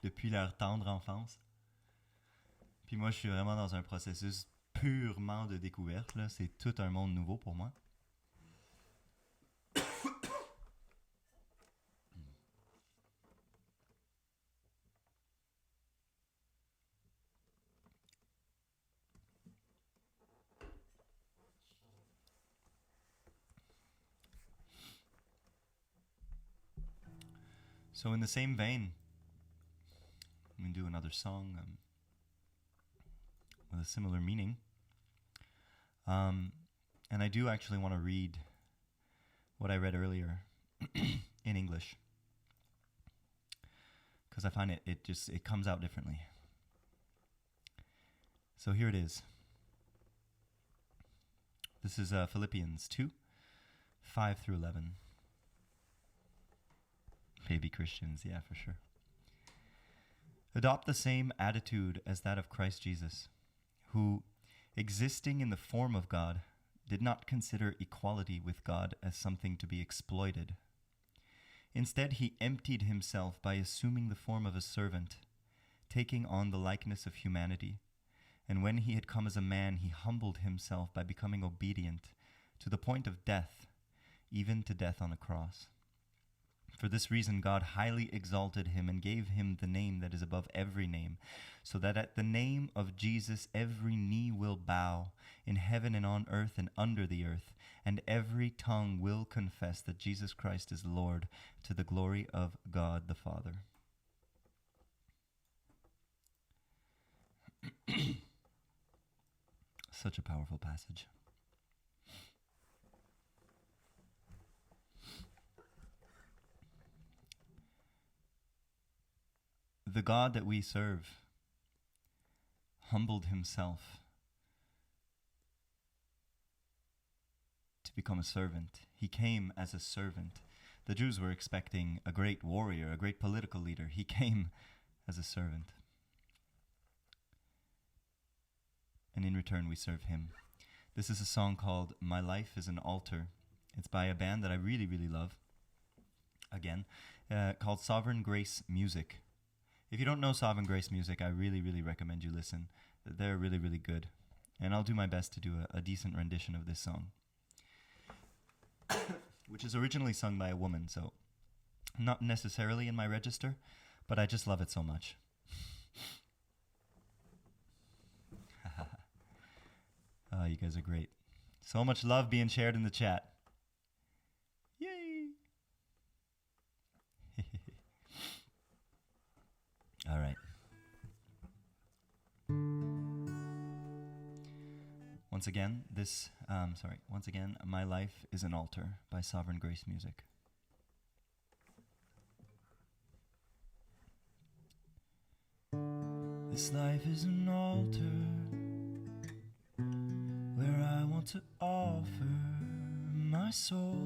depuis leur tendre enfance. Puis moi, je suis vraiment dans un processus purement de découverte, là. C'est tout un monde nouveau pour moi. So in the same vein, I'm going to do another song with a similar meaning. And I do actually want to read what I read earlier in English, because I find it comes out differently. So here it is. This is Philippians 2, 5 through 11. Baby Christians, yeah, for sure. Adopt the same attitude as that of Christ Jesus, who, existing in the form of God, did not consider equality with God as something to be exploited. Instead, he emptied himself by assuming the form of a servant, taking on the likeness of humanity. And when he had come as a man, he humbled himself by becoming obedient to the point of death, even to death on a cross. For this reason, God highly exalted him and gave him the name that is above every name, so that at the name of Jesus every knee will bow, in heaven and on earth and under the earth, and every tongue will confess that Jesus Christ is Lord, to the glory of God the Father. Such a powerful passage. The God that we serve humbled himself to become a servant. He came as a servant. The Jews were expecting a great warrior, a great political leader. He came as a servant. And in return, we serve him. This is a song called My Life is an Altar. It's by a band that I really, really love, again, called Sovereign Grace Music. If you don't know Sovereign Grace Music, I really, really recommend you listen. They're really, really good. And I'll do my best to do a decent rendition of this song, which is originally sung by a woman, so not necessarily in my register, but I just love it so much. Oh, you guys are great. So much love being shared in the chat. Yay! All right. Once again, My Life is an Altar by Sovereign Grace Music. This life is an altar where I want to offer my soul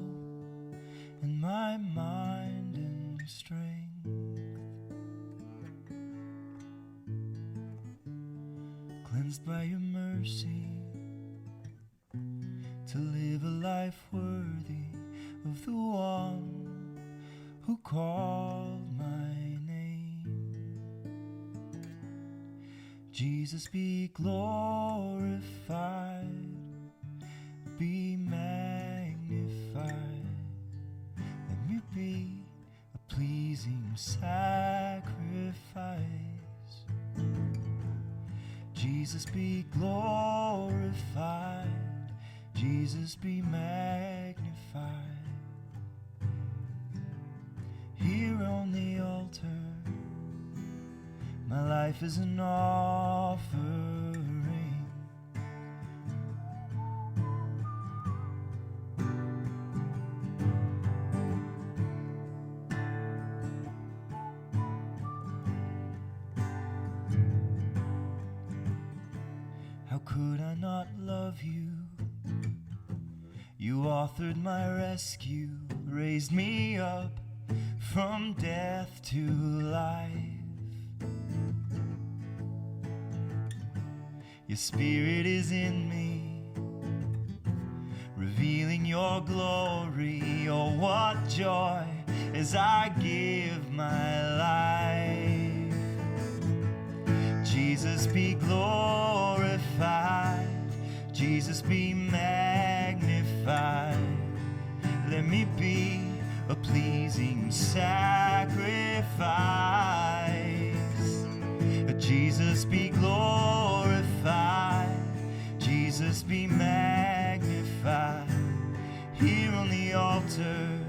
and my mind and strength. Cleansed by your mercy, to live a life worthy of the one who called my name. Jesus, be glorified, be magnified. Let me be a pleasing sacrifice. Jesus, be glorified, Jesus, be magnified. Here on the altar, my life is an offering. How could I not love you? You authored my rescue, raised me up from death to life. Your spirit is in me, revealing your glory. Oh, what joy as I give my life. Jesus, be glorified, Jesus, be magnified. Let me be a pleasing sacrifice. Jesus, be glorified, Jesus, be magnified. Here on the altar,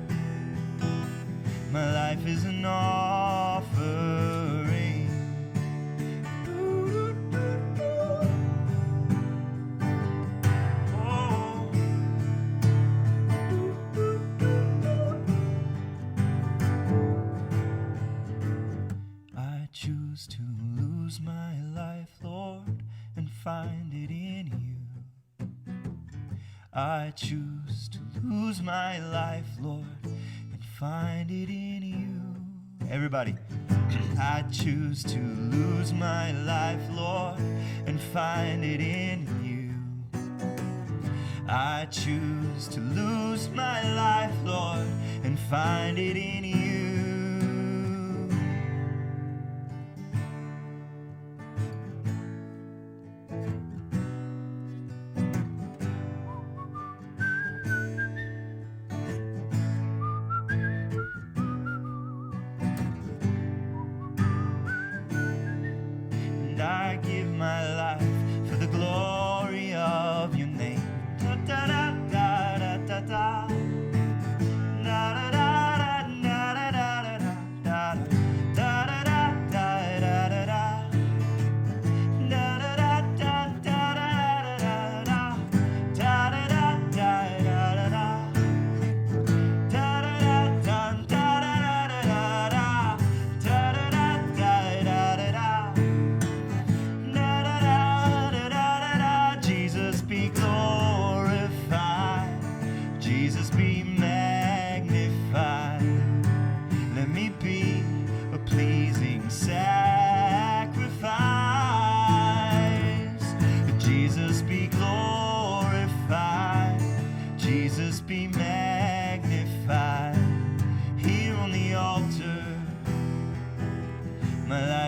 my life is an offering. To lose my life, Lord, and find it in you. I choose to lose my life, Lord, and find it in you. Everybody. I choose to lose my life, Lord, and find it in you. I choose to lose my life, Lord, and find it in you.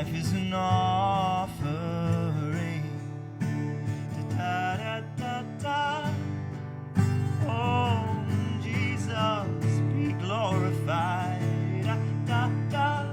life is an offering. Da da da da. Oh, Jesus, be glorified. Da da da.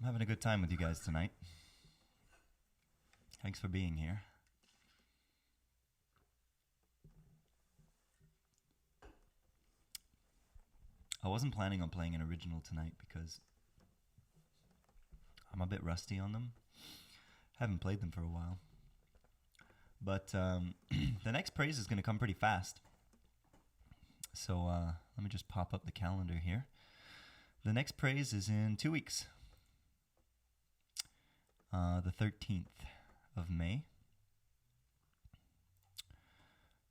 I'm having a good time with you guys tonight. Thanks for being here. I wasn't planning on playing an original tonight because I'm a bit rusty on them. Haven't played them for a while. But the next praise is going to come pretty fast. So let me just pop up the calendar here. The next praise is in 2 weeks. The 13th of May.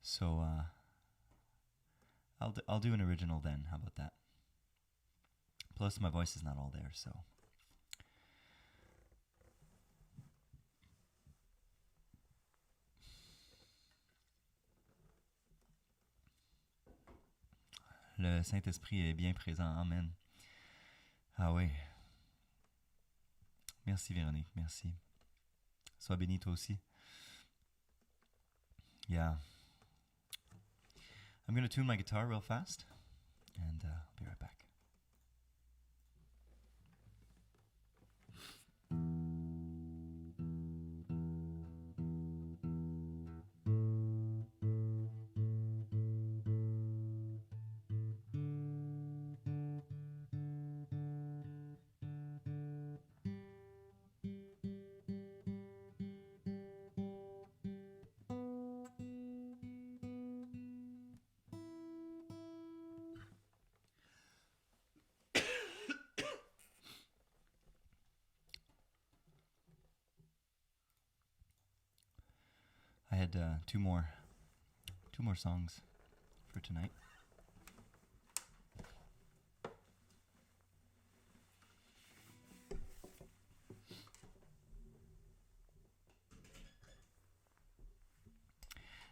So I'll do an original then. How about that? Plus my voice is not all there, so. Le Saint-Esprit est bien présent. Amen. Ah oui. Merci Véronique, merci. Sois bénie toi aussi. Yeah. I'm going to tune my guitar real fast, and I'll be right back. I had two more songs for tonight.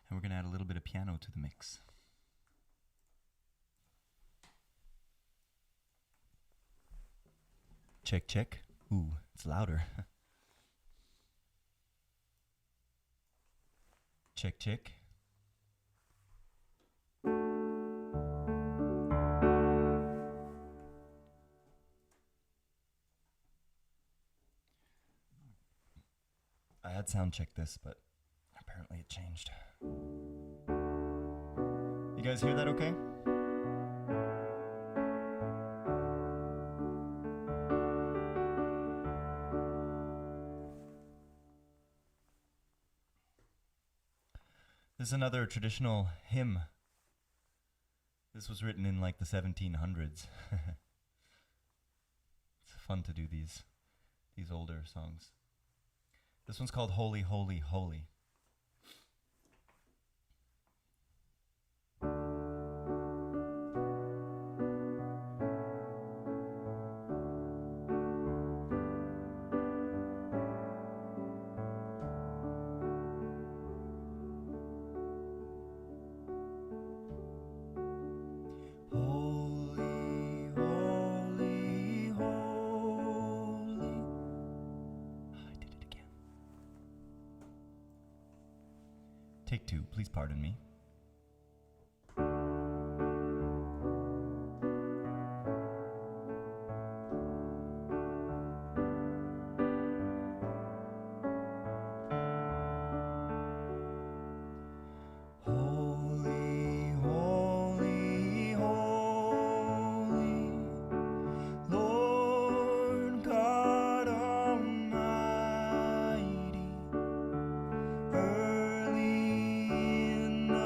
And we're going to add a little bit of piano to the mix. Check, check. Ooh, it's louder. Check, check. I had sound checked this, but apparently it changed. You guys hear that okay? This is another traditional hymn. This was written in like the 1700s. It's fun to do these older songs. This one's called Holy, Holy, Holy. Take two, please pardon me. Holy, holy, holy, Lord God Almighty. Early in the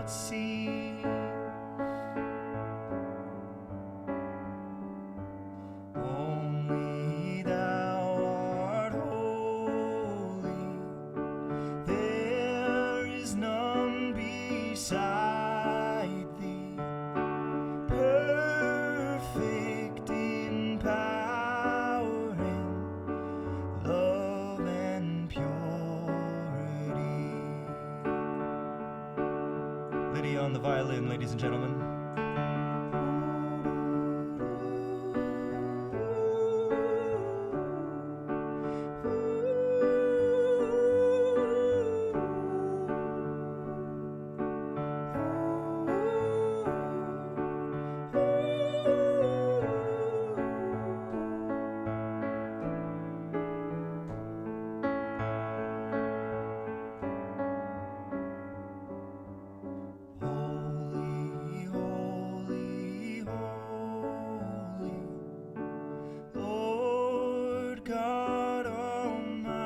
see. Only thou art holy. There is none beside thee. Perfect in power and love and purity. Lydia on the violin, ladies and gentlemen. Holy, holy, holy, Lord God Almighty.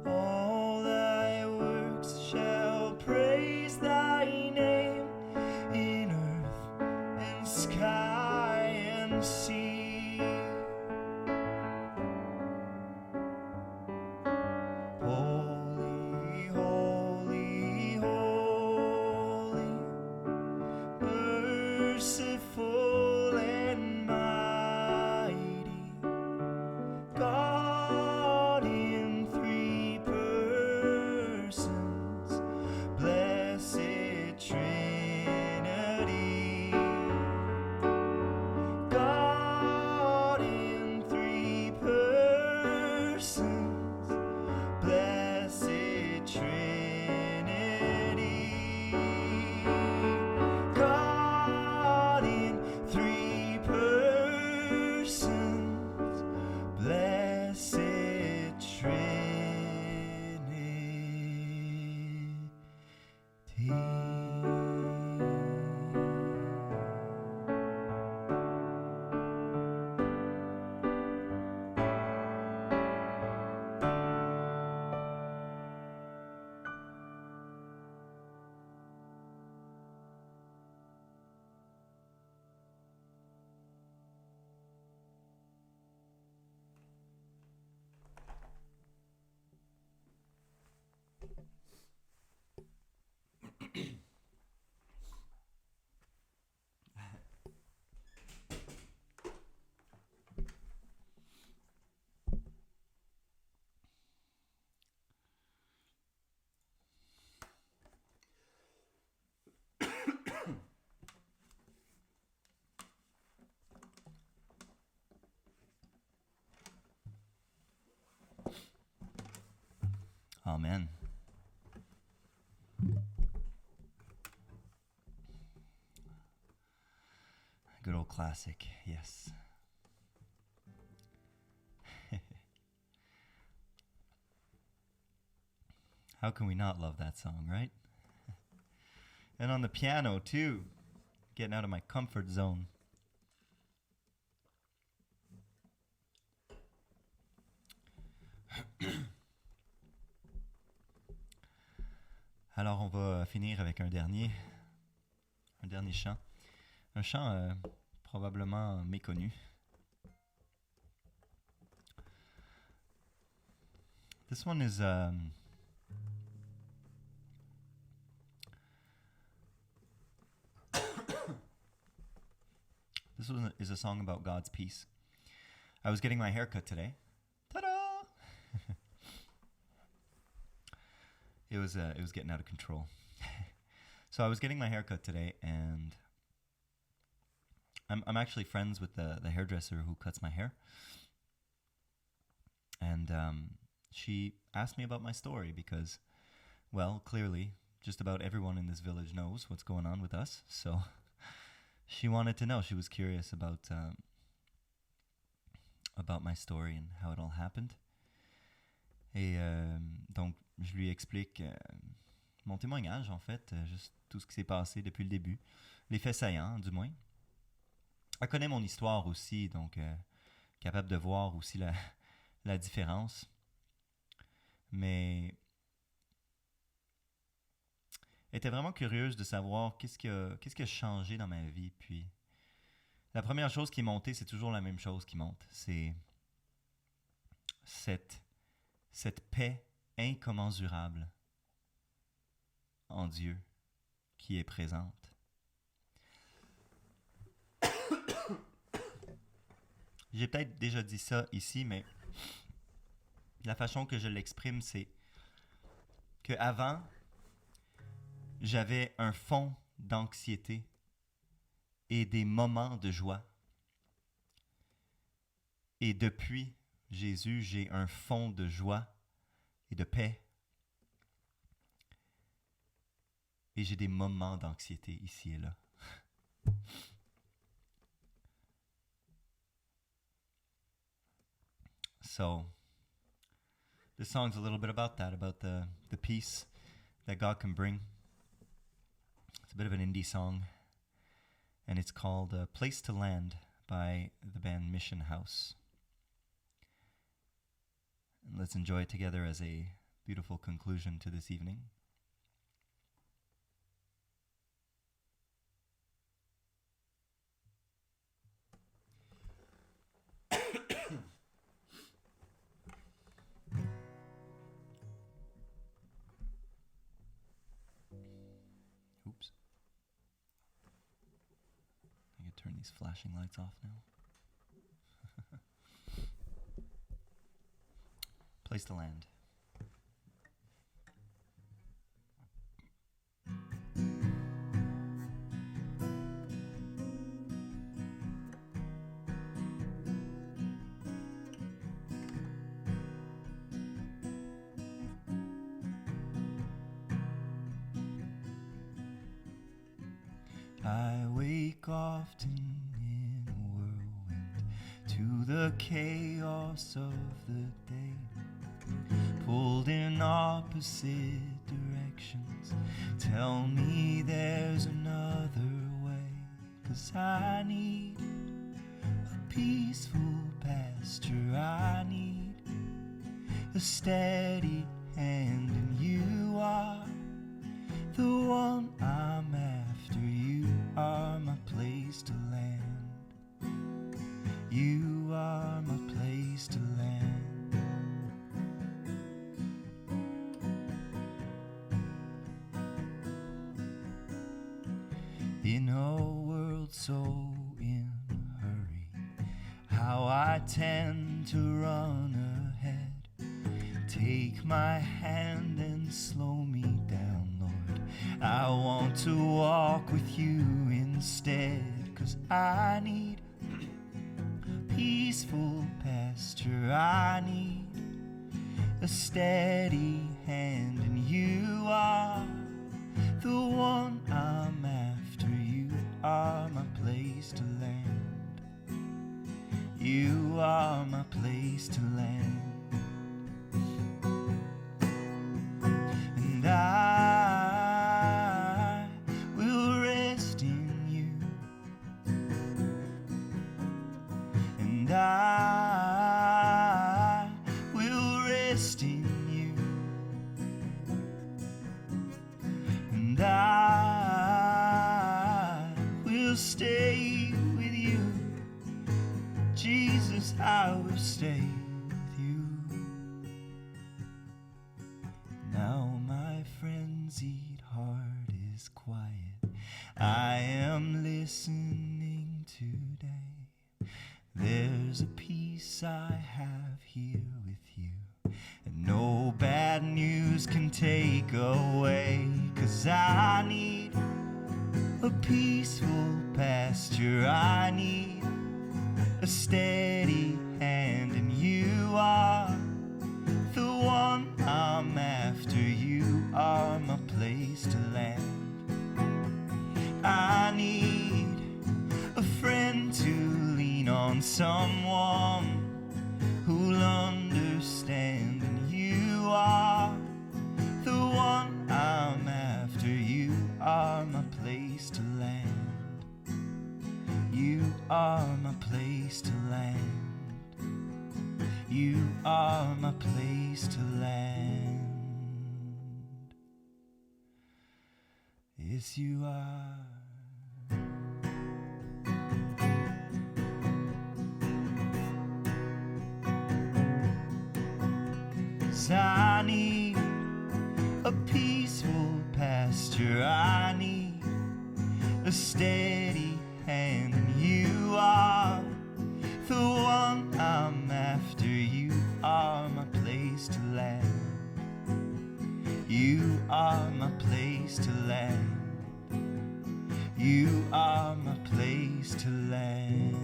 All thy works shall praise thy name in earth and sky and sea. Holy, holy, holy, merciful and mighty, God in three persons, blessed Trinity. God in three persons, blessed Trinity. God in three persons, blessed Amen. Good old classic, yes. How can we not love that song, right? And on the piano, too. Getting out of my comfort zone. Alors, on va finir avec un dernier chant. Un chant probablement méconnu. This one is this one is a song about God's peace. I was getting my haircut today. Ta-da! It was getting out of control. So I was getting my haircut today, and I'm actually friends with the hairdresser who cuts my hair. And she asked me about my story because, well, clearly, just about everyone in this village knows what's going on with us. So she wanted to know. She was curious about my story and how it all happened. Et donc, je lui explique mon témoignage, en fait, juste tout ce qui s'est passé depuis le début. Les faits saillants, du moins. Elle connaît mon histoire aussi, donc capable de voir aussi la différence. Mais elle était vraiment curieuse de savoir qu'est-ce qui a changé dans ma vie. Puis la première chose qui est montée, c'est toujours la même chose qui monte. C'est cette paix incommensurable en Dieu qui est présente. J'ai peut-être déjà dit ça ici, mais la façon que je l'exprime, c'est que avant, j'avais un fond d'anxiété et des moments de joie. Et depuis Jésus, j'ai un fond de joie et de paix. Et j'ai des moments d'anxiété ici et là. So, this song's a little bit about that, about the peace that God can bring. It's a bit of an indie song, and it's called Place to Land by the band Mission House. And let's enjoy it together as a beautiful conclusion to this evening. Oops. I can turn these flashing lights off now. Place to land. I wake often in a whirlwind to the chaos of the day, pulled in opposite directions. Tell me there's another way, 'cause I need a peaceful pasture. I need a steady hand, and you are the one I'm after. You are my place to land. You are my place to land. In a world so in a hurry, how I tend to run ahead. Take my hand and slow me down, Lord. I want to walk with you instead, 'cause I need peaceful pasture. I need a steady hand, and you are the one I'm after. You are my place to land. You are my place to land. And I will rest in you. And I will rest in you. And I will stay with you. Jesus, I will stay with you. Now my frenzied heart is quiet. I am listening today. There's a peace I have here with you, and no bad news can take away. 'Cause I need a peaceful pasture. I need a steady hand, and you are the one I'm after. You are my place to land. I need a friend to lean on, someone who'll understand, and you are the one I'm after. You are my place to land. You are my place to land. You are my place to land. Yes, you are. I need a peaceful pasture. I need a steady hand. You are the one I'm after. You are my place to land. You are my place to land. You are my place to land.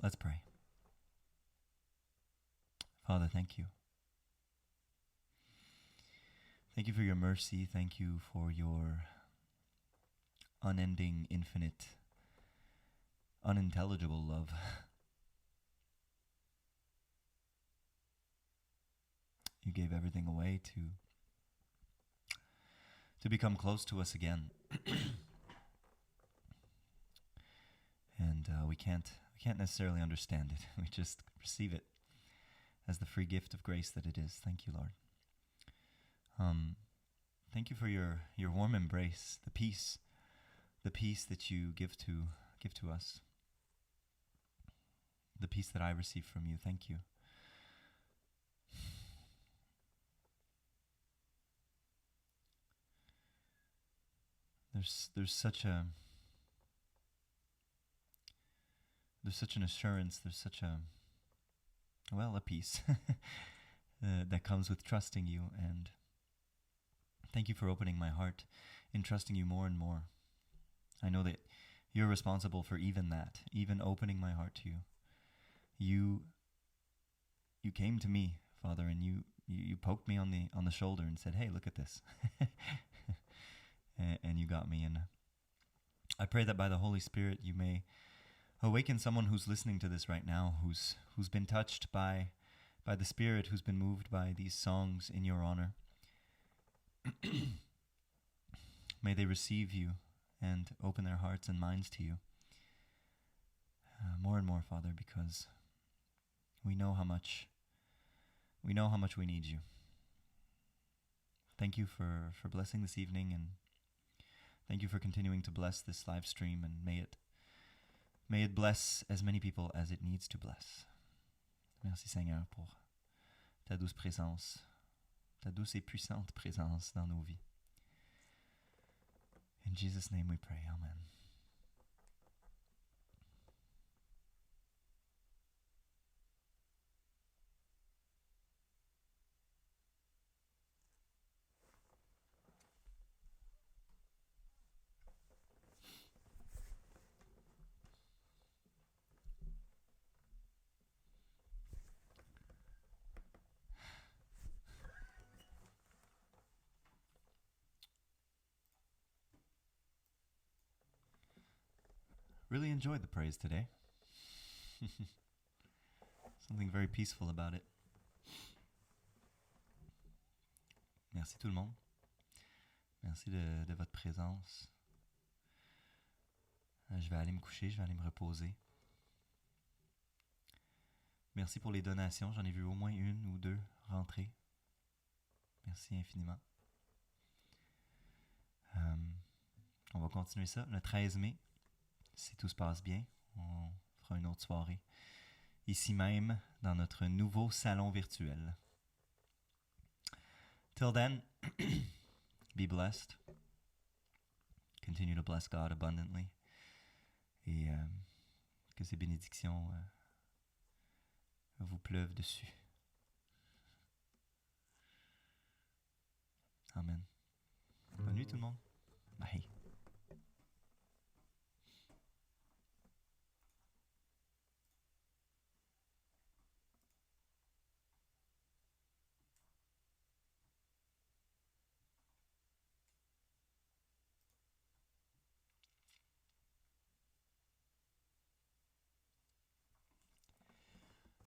Let's pray. Father, thank you. Thank you for your mercy. Thank you for your unending, infinite, unintelligible love. You gave everything away to become close to us again. And we can't necessarily understand it. We just receive it as the free gift of grace that it is. Thank you, Lord. Thank you for your warm embrace, the peace that you give to us, the peace that I receive from you. Thank you. There's such an assurance. There's such a peace that comes with trusting you. And thank you for opening my heart in trusting you more and more. I know that you're responsible for even that, even opening my heart to you. You came to me, Father, and you poked me on the shoulder and said, "Hey, look at this." And you got me. And I pray that by the Holy Spirit you may awaken someone who's listening to this right now, who's been touched by the Spirit, who's been moved by these songs in your honor. May they receive you and open their hearts and minds to you more and more, Father, because we know how much we need you. Thank you for blessing this evening, and thank you for continuing to bless this live stream, and may it bless as many people as it needs to bless. Merci Seigneur pour ta douce présence, ta douce et puissante présence dans nos vies. In Jesus' name we pray, amen. Really enjoyed the praise today. Something very peaceful about it. Merci tout le monde. Merci de votre présence. Je vais aller me coucher, je vais aller me reposer. Merci pour les donations. J'en ai vu au moins une ou deux rentrer. Merci infiniment. On va continuer ça le 13 mai. Si tout se passe bien, on fera une autre soirée. Ici même, dans notre nouveau salon virtuel. Till then, be blessed. Continue to bless God abundantly. Et que ces bénédictions vous pleuvent dessus. Amen. Bonne nuit tout le monde. Bye.